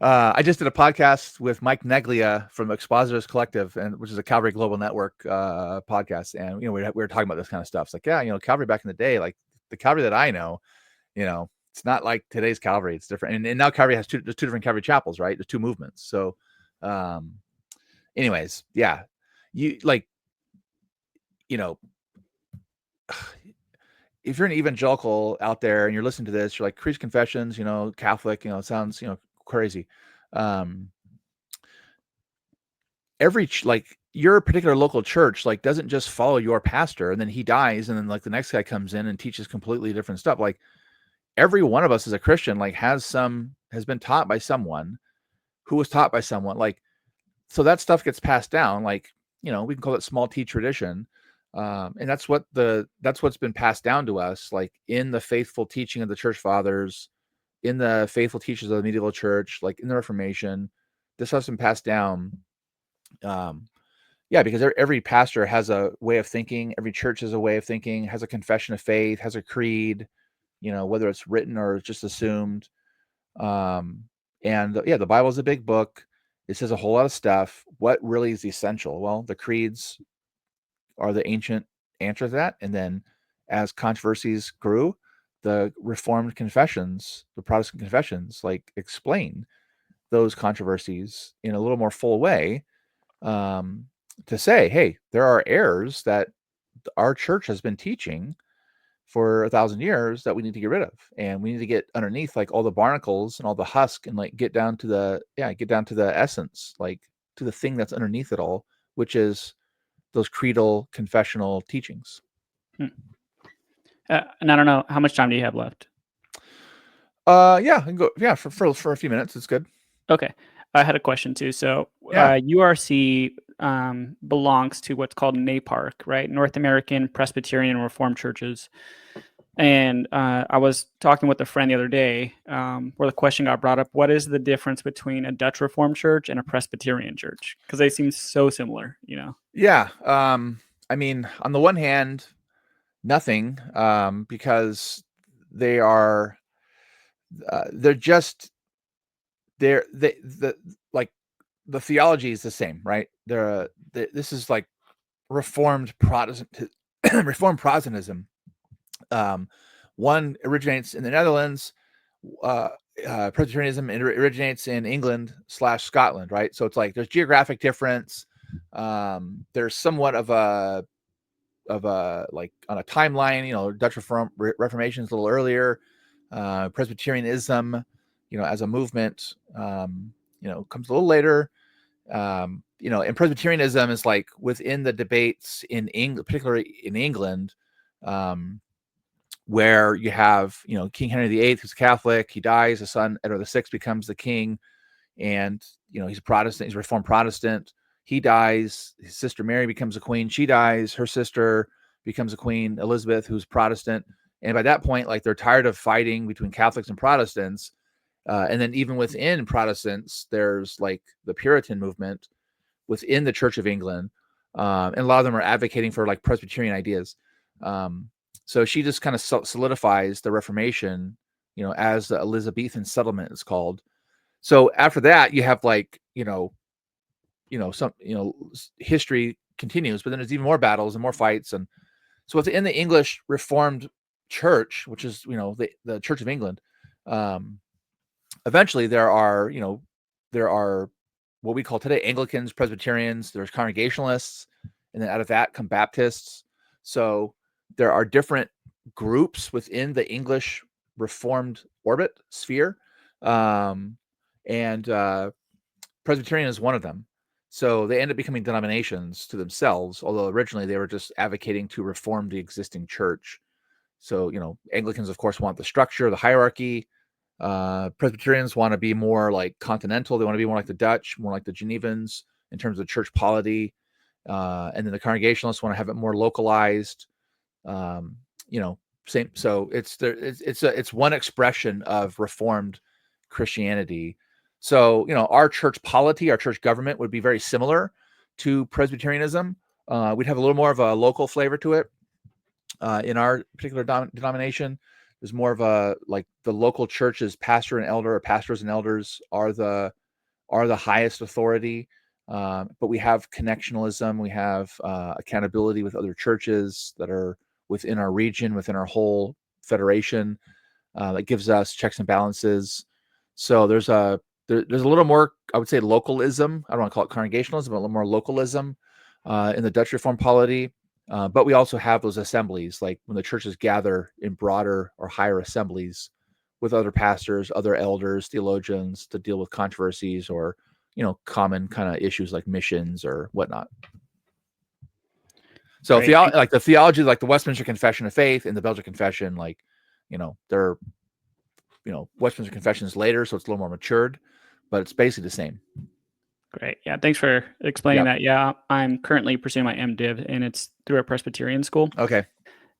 I just did a podcast with Mike Neglia from Expositors Collective, which is a Calvary Global Network podcast. And, we were talking about this kind of stuff. It's like, yeah, Calvary back in the day, like the Calvary that I know, it's not like today's Calvary. It's different. And now Calvary has there's two different Calvary chapels, right? There's two movements. So, anyways, yeah, you like, if you're an evangelical out there and you're listening to this, you're like, creeds, confessions, Catholic, it sounds, crazy. Every like your particular local church like doesn't just follow your pastor and then he dies and then like the next guy comes in and teaches completely different stuff. Like every one of us as a Christian like has been taught by someone who was taught by someone. Like, so that stuff gets passed down. Like, we can call it small T tradition. And that's what's been passed down to us, like in the faithful teaching of the church fathers, in the faithful teachers of the medieval church, like in the Reformation. This has been passed down. Because every pastor has a way of thinking. Every church has a way of thinking, has a confession of faith, has a creed, whether it's written or just assumed. The Bible is a big book. It says a whole lot of stuff. What really is essential? Well, the creeds are the ancient answer to that. And then as controversies grew, the Reformed confessions, the Protestant confessions, like explain those controversies in a little more full way, to say, hey, there are errors that our church has been teaching for 1,000 years that we need to get rid of. And we need to get underneath like all the barnacles and all the husk and like get down to the essence, like to the thing that's underneath it all, which is those creedal confessional teachings. And I don't know, how much time do you have left? Yeah, I can go. Yeah, for a few minutes, it's good. Okay. I had a question too. So, Yeah, URC belongs to what's called NAPARC, right? North American Presbyterian Reformed Churches. And I was talking with a friend the other day where the question got brought up: what is the difference between a Dutch Reformed church and a Presbyterian church? Because they seem so similar, you know? yeah. I mean, on the one hand, nothing, because they are, they're just the like the theology is the same, right? This is like Reformed Protestant, Reformed Protestantism. Um, one originates in the Netherlands. Uh, Presbyterianism originates in England/Scotland, right? So it's like there's geographic difference. There's somewhat of a like on a timeline. You know, Dutch Reformation is a little earlier. Presbyterianism, you know, as a movement, you know, comes a little later. You know, and Presbyterianism is like within the debates in England, particularly in England, where you have, you know, King Henry VIII, who's Catholic. He dies. His son Edward VI becomes the king, and you know he's a Protestant. He's a Reformed Protestant. He dies. His sister Mary becomes a queen. She dies. Her sister becomes a queen, Elizabeth, who's Protestant. And by that point, like they're tired of fighting between Catholics and Protestants. And then even within Protestants, there's like the Puritan movement within the Church of England, and a lot of them are advocating for like Presbyterian ideas. So she just kind of solidifies the Reformation, you know, as the Elizabethan settlement is called. So after that, you have like, some, history continues, but then there's even more battles and more fights. And so within the English Reformed Church, which is, the Church of England, eventually there are what we call today Anglicans, Presbyterians, there's Congregationalists, and then out of that come Baptists. So there are different groups within the English Reformed orbit sphere. And Presbyterian is one of them. So they end up becoming denominations to themselves, although originally they were just advocating to reform the existing church. So, Anglicans, of course, want the structure, the hierarchy. Presbyterians want to be more like continental. They want to be more like the Dutch, more like the Genevans in terms of church polity. And then the Congregationalists want to have it more localized. Same. So it's one expression of Reformed Christianity. So, our church polity, our church government would be very similar to Presbyterianism. We'd have a little more of a local flavor to it. In our particular denomination, there's more of a like the local church's pastor and elder, or pastors and elders are the highest authority. But we have connectionalism, we have accountability with other churches that are within our region, within our whole federation, that gives us checks and balances. So there's a little more, I would say, localism. I don't want to call it congregationalism, but a little more localism in the Dutch Reformed polity. But we also have those assemblies, like when the churches gather in broader or higher assemblies with other pastors, other elders, theologians to deal with controversies or, common kind of issues like missions or whatnot. So like the theology, like the Westminster Confession of Faith and the Belgian Confession, like, they're, Westminster Confession is later, so it's a little more matured, but it's basically the same. Great. Yeah. Thanks for explaining that. Yeah. I'm currently pursuing my MDiv, and it's through a Presbyterian school. Okay.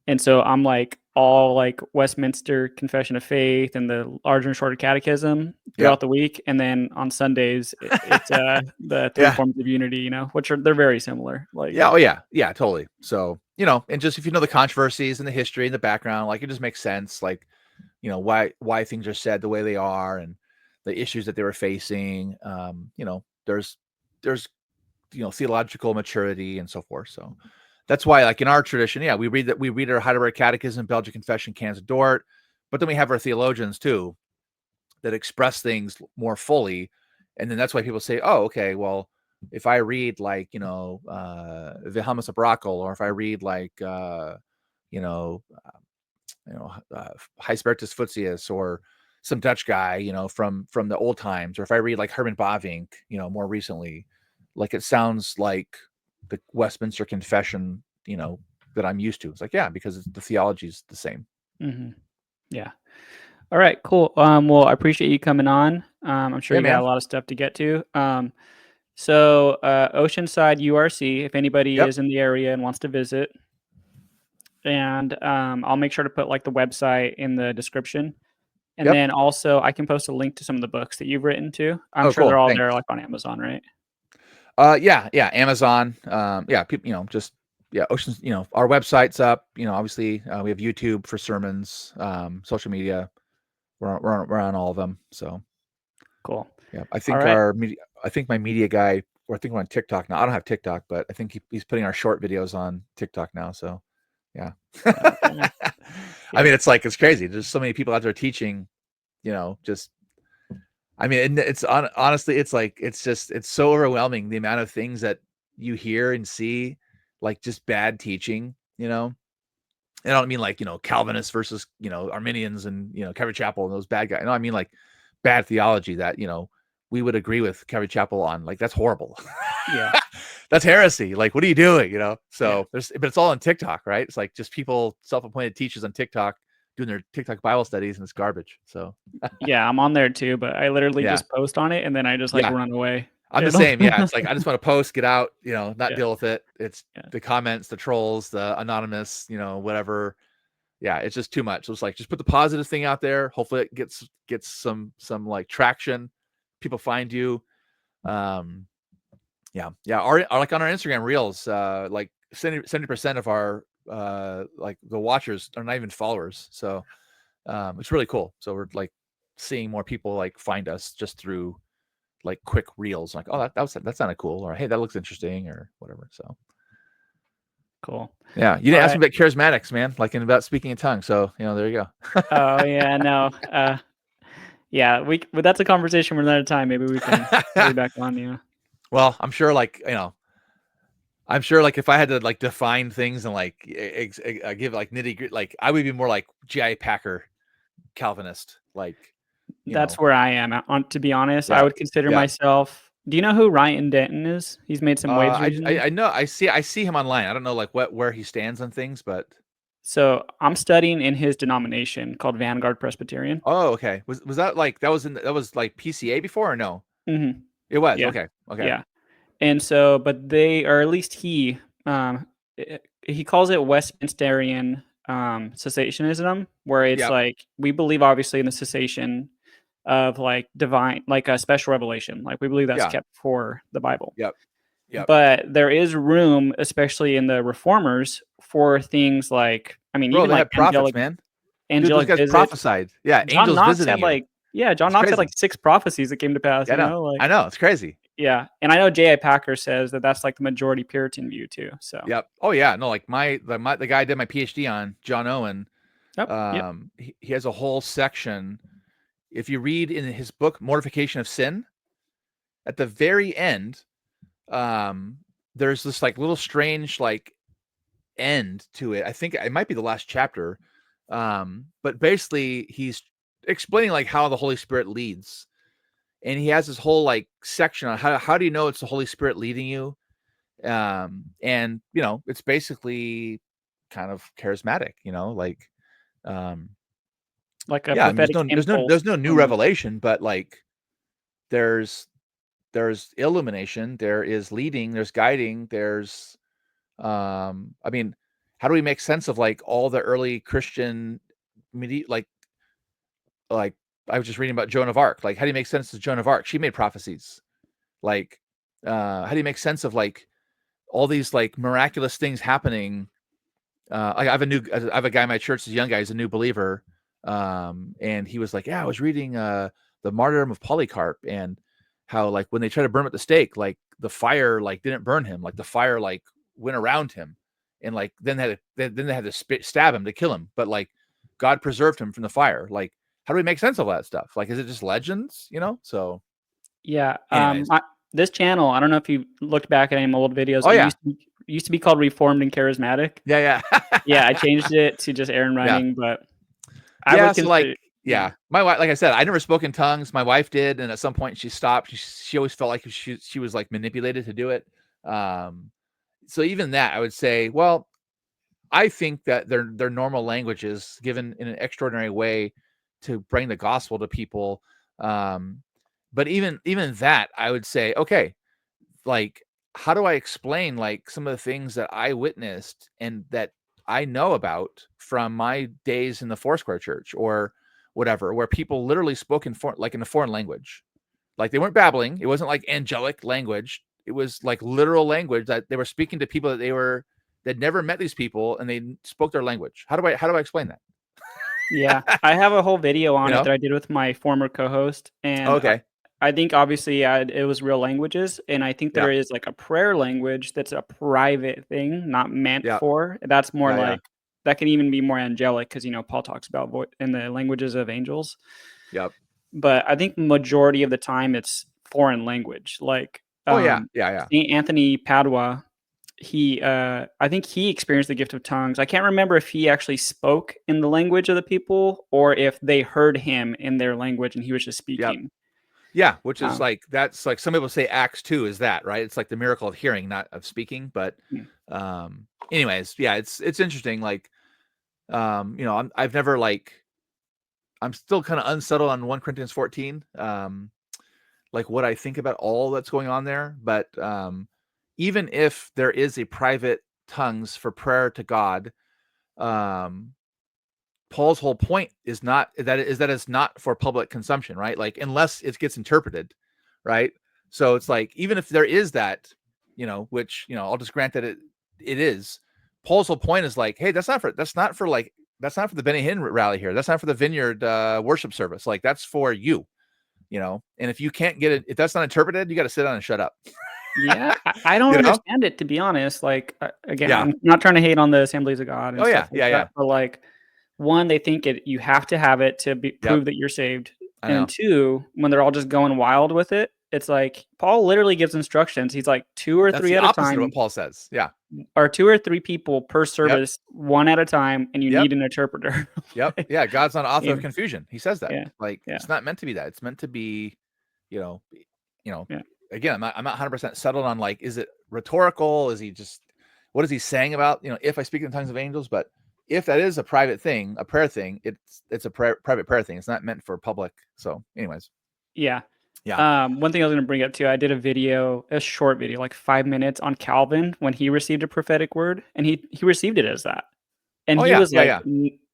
And so I'm like all like Westminster Confession of Faith and the larger and shorter catechism throughout the week. And then on Sundays, it's the three forms of unity, which they're very similar. Like, yeah. Oh yeah. Yeah, totally. So, and just, if you know the controversies and the history and the background, like it just makes sense. Like, why things are said the way they are and the issues that they were facing. There's theological maturity and so forth. So that's why, like in our tradition, we read our Heidelberg Catechism, Belgian Confession, Canons of Dort, but then we have our theologians too that express things more fully. And then that's why people say, oh, okay, well, if I read like, Wilhelmus of Brakel, or if I read like, Huysbertus Futsius, or some Dutch guy, from the old times, or if I read like Herman Bavinck, more recently, like it sounds like the Westminster Confession, that I'm used to. It's like, yeah, because the theology is the same. Mm-hmm. Yeah. All right, cool. Well, I appreciate you coming on. I'm sure Yeah, you got man. a lot of stuff to get to. So Oceanside URC, if anybody Yep. is in the area and wants to visit, and I'll make sure to put like the website in the description. And Yep. then also I can post a link to some of the books that you've written too. I'm Oh, sure they're cool. all there Thanks. like on Amazon, right? Yeah. Amazon. Yeah. People, just, yeah. Oceans, our website's up, obviously, we have YouTube for sermons, social media. We're on all of them. So Cool. yeah, I All think right. I think my media guy, or I think we're on TikTok now. I don't have TikTok, but I think he's putting our short videos on TikTok now. So yeah. Okay. I Yeah. mean, it's crazy. There's so many people out there teaching, just, I mean, and honestly, it's like, it's so overwhelming, the amount of things that you hear and see, like just bad teaching, and I don't mean like, Calvinists versus, Arminians and, Calvary Chapel and those bad guys. No, I mean like bad theology that, we would agree with Calvary Chapel on. Like, that's horrible. Yeah. That's heresy. Like, what are you doing? Yeah. So but it's all on TikTok, right? It's like just people, self-appointed teachers on TikTok doing their TikTok Bible studies, and it's garbage. So Yeah, I'm on there too, but I literally yeah, just post on it and then I just like yeah, run away. I'm the It'll same. Yeah, it's like I just want to post, get out, not Yeah. deal with it. It's Yeah. the comments, the trolls, the anonymous, whatever. Yeah, it's just too much. So it's like, just put the positive thing out there. Hopefully it gets some like traction. People find you. Yeah. Our like on our Instagram reels, like 70% of our like the watchers are not even followers. So it's really cool. So we're like seeing more people like find us just through like quick reels. Like, oh, that sounded cool, or hey, that looks interesting, or whatever. So Cool. yeah, you All didn't ask right. me about charismatics, man, like about speaking in tongues. So there you go. Oh yeah, no. Yeah, but that's a conversation for another time. Maybe we can have you back on, Well, I'm sure like, if I had to like define things and like give like nitty gritty, like I would be more like G.I. Packer Calvinist, like, That's where I am. To be honest, I yeah, would consider yeah. myself. Do you know who Ryan Denton is? He's made some waves recently. I know, I see him online. I don't know like where he stands on things, but So I'm studying in his denomination called Vanguard Presbyterian. oh, okay. Was that like that was like PCA before, or no? Hmm. It was Yeah, okay. yeah. And so, but they, or at least he calls it Westminsterian cessationism, where it's Yep. like we believe obviously in the cessation of like divine, like a special revelation. Like we believe that's Yeah. kept for the Bible. Yep. Yep. But there is room, especially in the reformers, for things like, I mean, Bro, even they like had prophets, man. Dude, those angelic guys visits. prophesied. Yeah, John angels Knox visiting had you. like, yeah, John It's Knox had crazy. like 6 prophecies that came to pass, Yeah, I know. It's crazy. yeah. And I know J.I. Packer says that that's like the majority Puritan view too. So, Yep. Oh yeah. No, like the guy I did my PhD on, John Owen. yep. He has a whole section. If you read in his book Mortification of Sin, at the very end, there's this like little strange like end to it. I think it might be the last chapter. But basically he's explaining like how the Holy Spirit leads. And he has this whole like section on how do you know it's the Holy Spirit leading you? And it's basically kind of charismatic, like Like a yeah, I mean, prophetic impulse there's no new from, revelation, but like there's illumination, there is leading, there's guiding, there's I mean, how do we make sense of like all the early Christian like I was just reading about Joan of Arc. Like, how do you make sense of Joan of Arc? She made prophecies. Like, how do you make sense of like all these like miraculous things happening? I have a guy in my church, this young guy, he's a new believer. And he was like, yeah, I was reading the martyrdom of Polycarp, and how like when they tried to burn him at the stake, like the fire like didn't burn him, like the fire like went around him, and like then they had to stab him to kill him, but like God preserved him from the fire. Like, how do we make sense of all that stuff? Like, is it just legends? So yeah. anyways. This channel, I don't know if you looked back at any old videos. Oh It yeah. used to be called Reformed and Charismatic. Yeah. Yeah, I changed it to just Aaron Yeah. Running, but I Yeah, would so like, consider, yeah, my wife, like I said, I never spoke in tongues. My wife did, and at some point she stopped. She always felt like she was like manipulated to do it. So even that, I would say, well, I think that they're normal languages given in an extraordinary way to bring the gospel to people. But even that, I would say, okay, like, how do I explain like some of the things that I witnessed and that I know about from my days in the Foursquare Church or whatever, where people literally spoke in a foreign language, like they weren't babbling. It wasn't like angelic language. It was like literal language that they were speaking to people that never met these people and they spoke their language. How do I explain that? Yeah, I have a whole video You on it know? that I did with my former co-host, and Okay. I think obviously, it was real languages, and I think Yeah. there is, like, a prayer language that's a private thing, not meant Yeah. for that's more Yeah. Yeah. like that can even be more angelic because Paul talks about in the languages of angels, Yep. but I think majority of the time it's foreign language, like, Oh yeah. Yeah. Yeah. Saint Anthony Padua, I think he experienced the gift of tongues. I can't remember if he actually spoke in the language of the people or if they heard him in their language and he was just Yep. speaking. Yeah, which is Um, like that's like some people say Acts 2 is that, right? It's like the miracle of hearing, not of speaking. But mm, anyways, yeah, it's interesting. Like I've never like I'm still kind of unsettled on 1 Corinthians 14. Like what I think about all that's going on there. But even if there is a private tongues for prayer to God, um, Paul's whole point is not that it's not for public consumption, right? Like unless it gets interpreted, right? So it's like even if there is that, which I'll just grant that it is. Paul's whole point is like, hey, that's not for the Benny Hinn rally here. That's not for the Vineyard worship service. Like that's for you, And if you can't get it, if that's not interpreted, you got to sit down and shut up. yeah, I don't You know? understand it, to be honest. Like, again, Yeah. I'm not trying to hate on the Assemblies of God and Oh yeah. stuff like Yeah. Yeah. that, but like, one, they think you have to have it to Yep. prove that you're saved, I and know. two, when they're all just going wild with it, it's like Paul literally gives instructions. He's like two or That's three the at a opposite of what time, Paul says. Yeah. or 2 or 3 people per Yep. service, one at a time, and you Yep. need an interpreter. Yep. Like, Yeah. God's not author of and confusion. He says that. yeah, Like yeah, it's not meant to be that. It's meant to be, you know, you know, yeah. again, I'm not 100% settled on like, is it rhetorical? Is he just, what is he saying about, if I speak in tongues of angels? But if that is a private thing, a prayer thing, it's a private prayer thing. It's not meant for public. So anyways, Yeah. yeah. One thing I was gonna bring up too, I did a short video, like 5 minutes on Calvin when he received a prophetic word, and he received it as that. And Oh he yeah. was Yeah. like,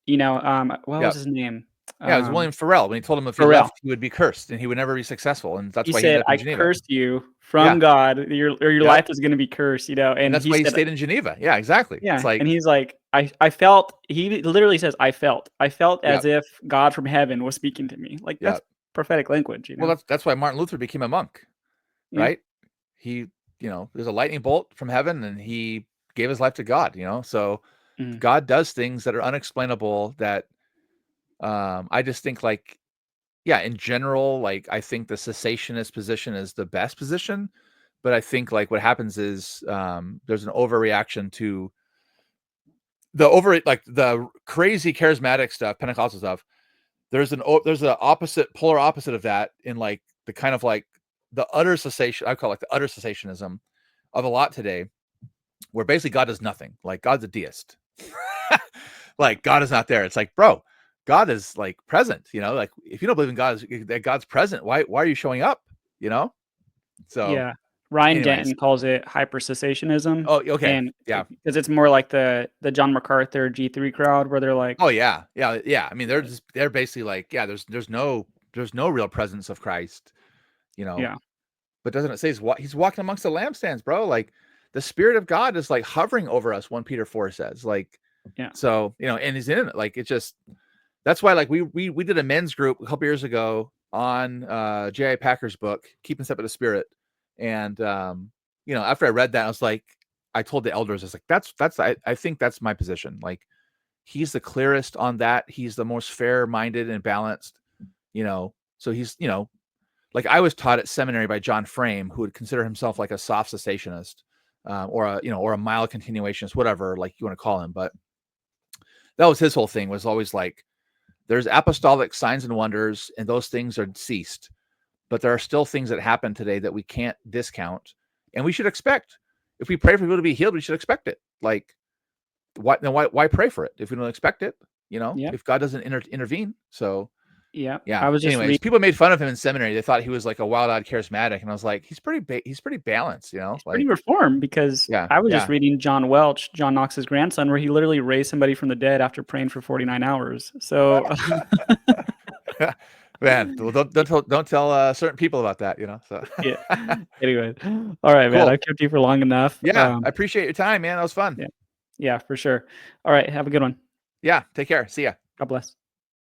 Yeah. what Yeah. was his name? Yeah. It was William Farrell when he told him if he Farrell. left, he would be cursed and he would never be successful. And that's He why he ended said, up in "I Geneva. cursed you Yeah. from God. Your Yep. life is gonna be cursed," And and that's he why he said stayed in Geneva. Yeah, exactly. It's yeah, and like, he's like, I felt he literally says, I felt yeah, as if God from heaven was speaking to me." Like, yeah. that's prophetic language, Well, that's why Martin Luther became a monk, Yeah. right? He, there's a lightning bolt from heaven and he gave his life to God, So Mhm. God does things that are unexplainable that I just think like, yeah, in general, like I think the cessationist position is the best position. But I think like what happens is there's an overreaction to the crazy charismatic stuff, Pentecostal stuff. There's an opposite, polar opposite of that in like the kind of like the utter cessation. I call it like the utter cessationism of a lot today, where basically God does nothing. Like God's a deist. Like God is not there. It's like, bro, God is like present. Like if you don't believe in God, that God's present, why are you showing up? You know. So, Yeah. Ryan anyways. Denton calls it hyper-cessationism, Oh, okay. and Yeah. because it's more like the John MacArthur G3 crowd where they're like Oh yeah. Yeah. Yeah. I mean, they're basically like, yeah, there's no real presence of Christ, you know. yeah, But doesn't it say he's walking amongst the lampstands, bro? Like the Spirit of God is like hovering over us. 1 Peter 4 says, like, yeah. so and he's in it. Like it's just that's why like we did a men's group a couple years ago on J.I. Packer's book, Keeping Step with the Spirit, and after I read that, I was like, I told the elders, I was like, I think that's my position. Like he's the clearest on that. He's the most fair-minded and balanced. So he's like I was taught at seminary by John Frame, who would consider himself like a soft cessationist, or a mild continuationist, whatever like you want to call him. But that was his whole thing, was always like, there's apostolic signs and wonders, and those things are ceased, but there are still things that happen today that we can't discount, and we should expect. If we pray for people to be healed, we should expect it. Like, why pray for it if we don't expect it? Yeah. If God doesn't intervene. So Yeah. yeah. I was just Anyways, people made fun of him in seminary. They thought he was like a wild-eyed charismatic, and I was like, he's pretty balanced. He's pretty Like reformed, because yeah, I was just yeah. reading John Welch, John Knox's grandson, where he literally raised somebody from the dead after praying for 49 hours. So Man, well, don't tell certain people about that. So yeah. Anyways, all right, man. cool. I've kept you for long enough. Yeah, I appreciate your time, man. That was fun. Yeah. Yeah, for sure. All right. Have a good one. Yeah, take care. See ya. God bless.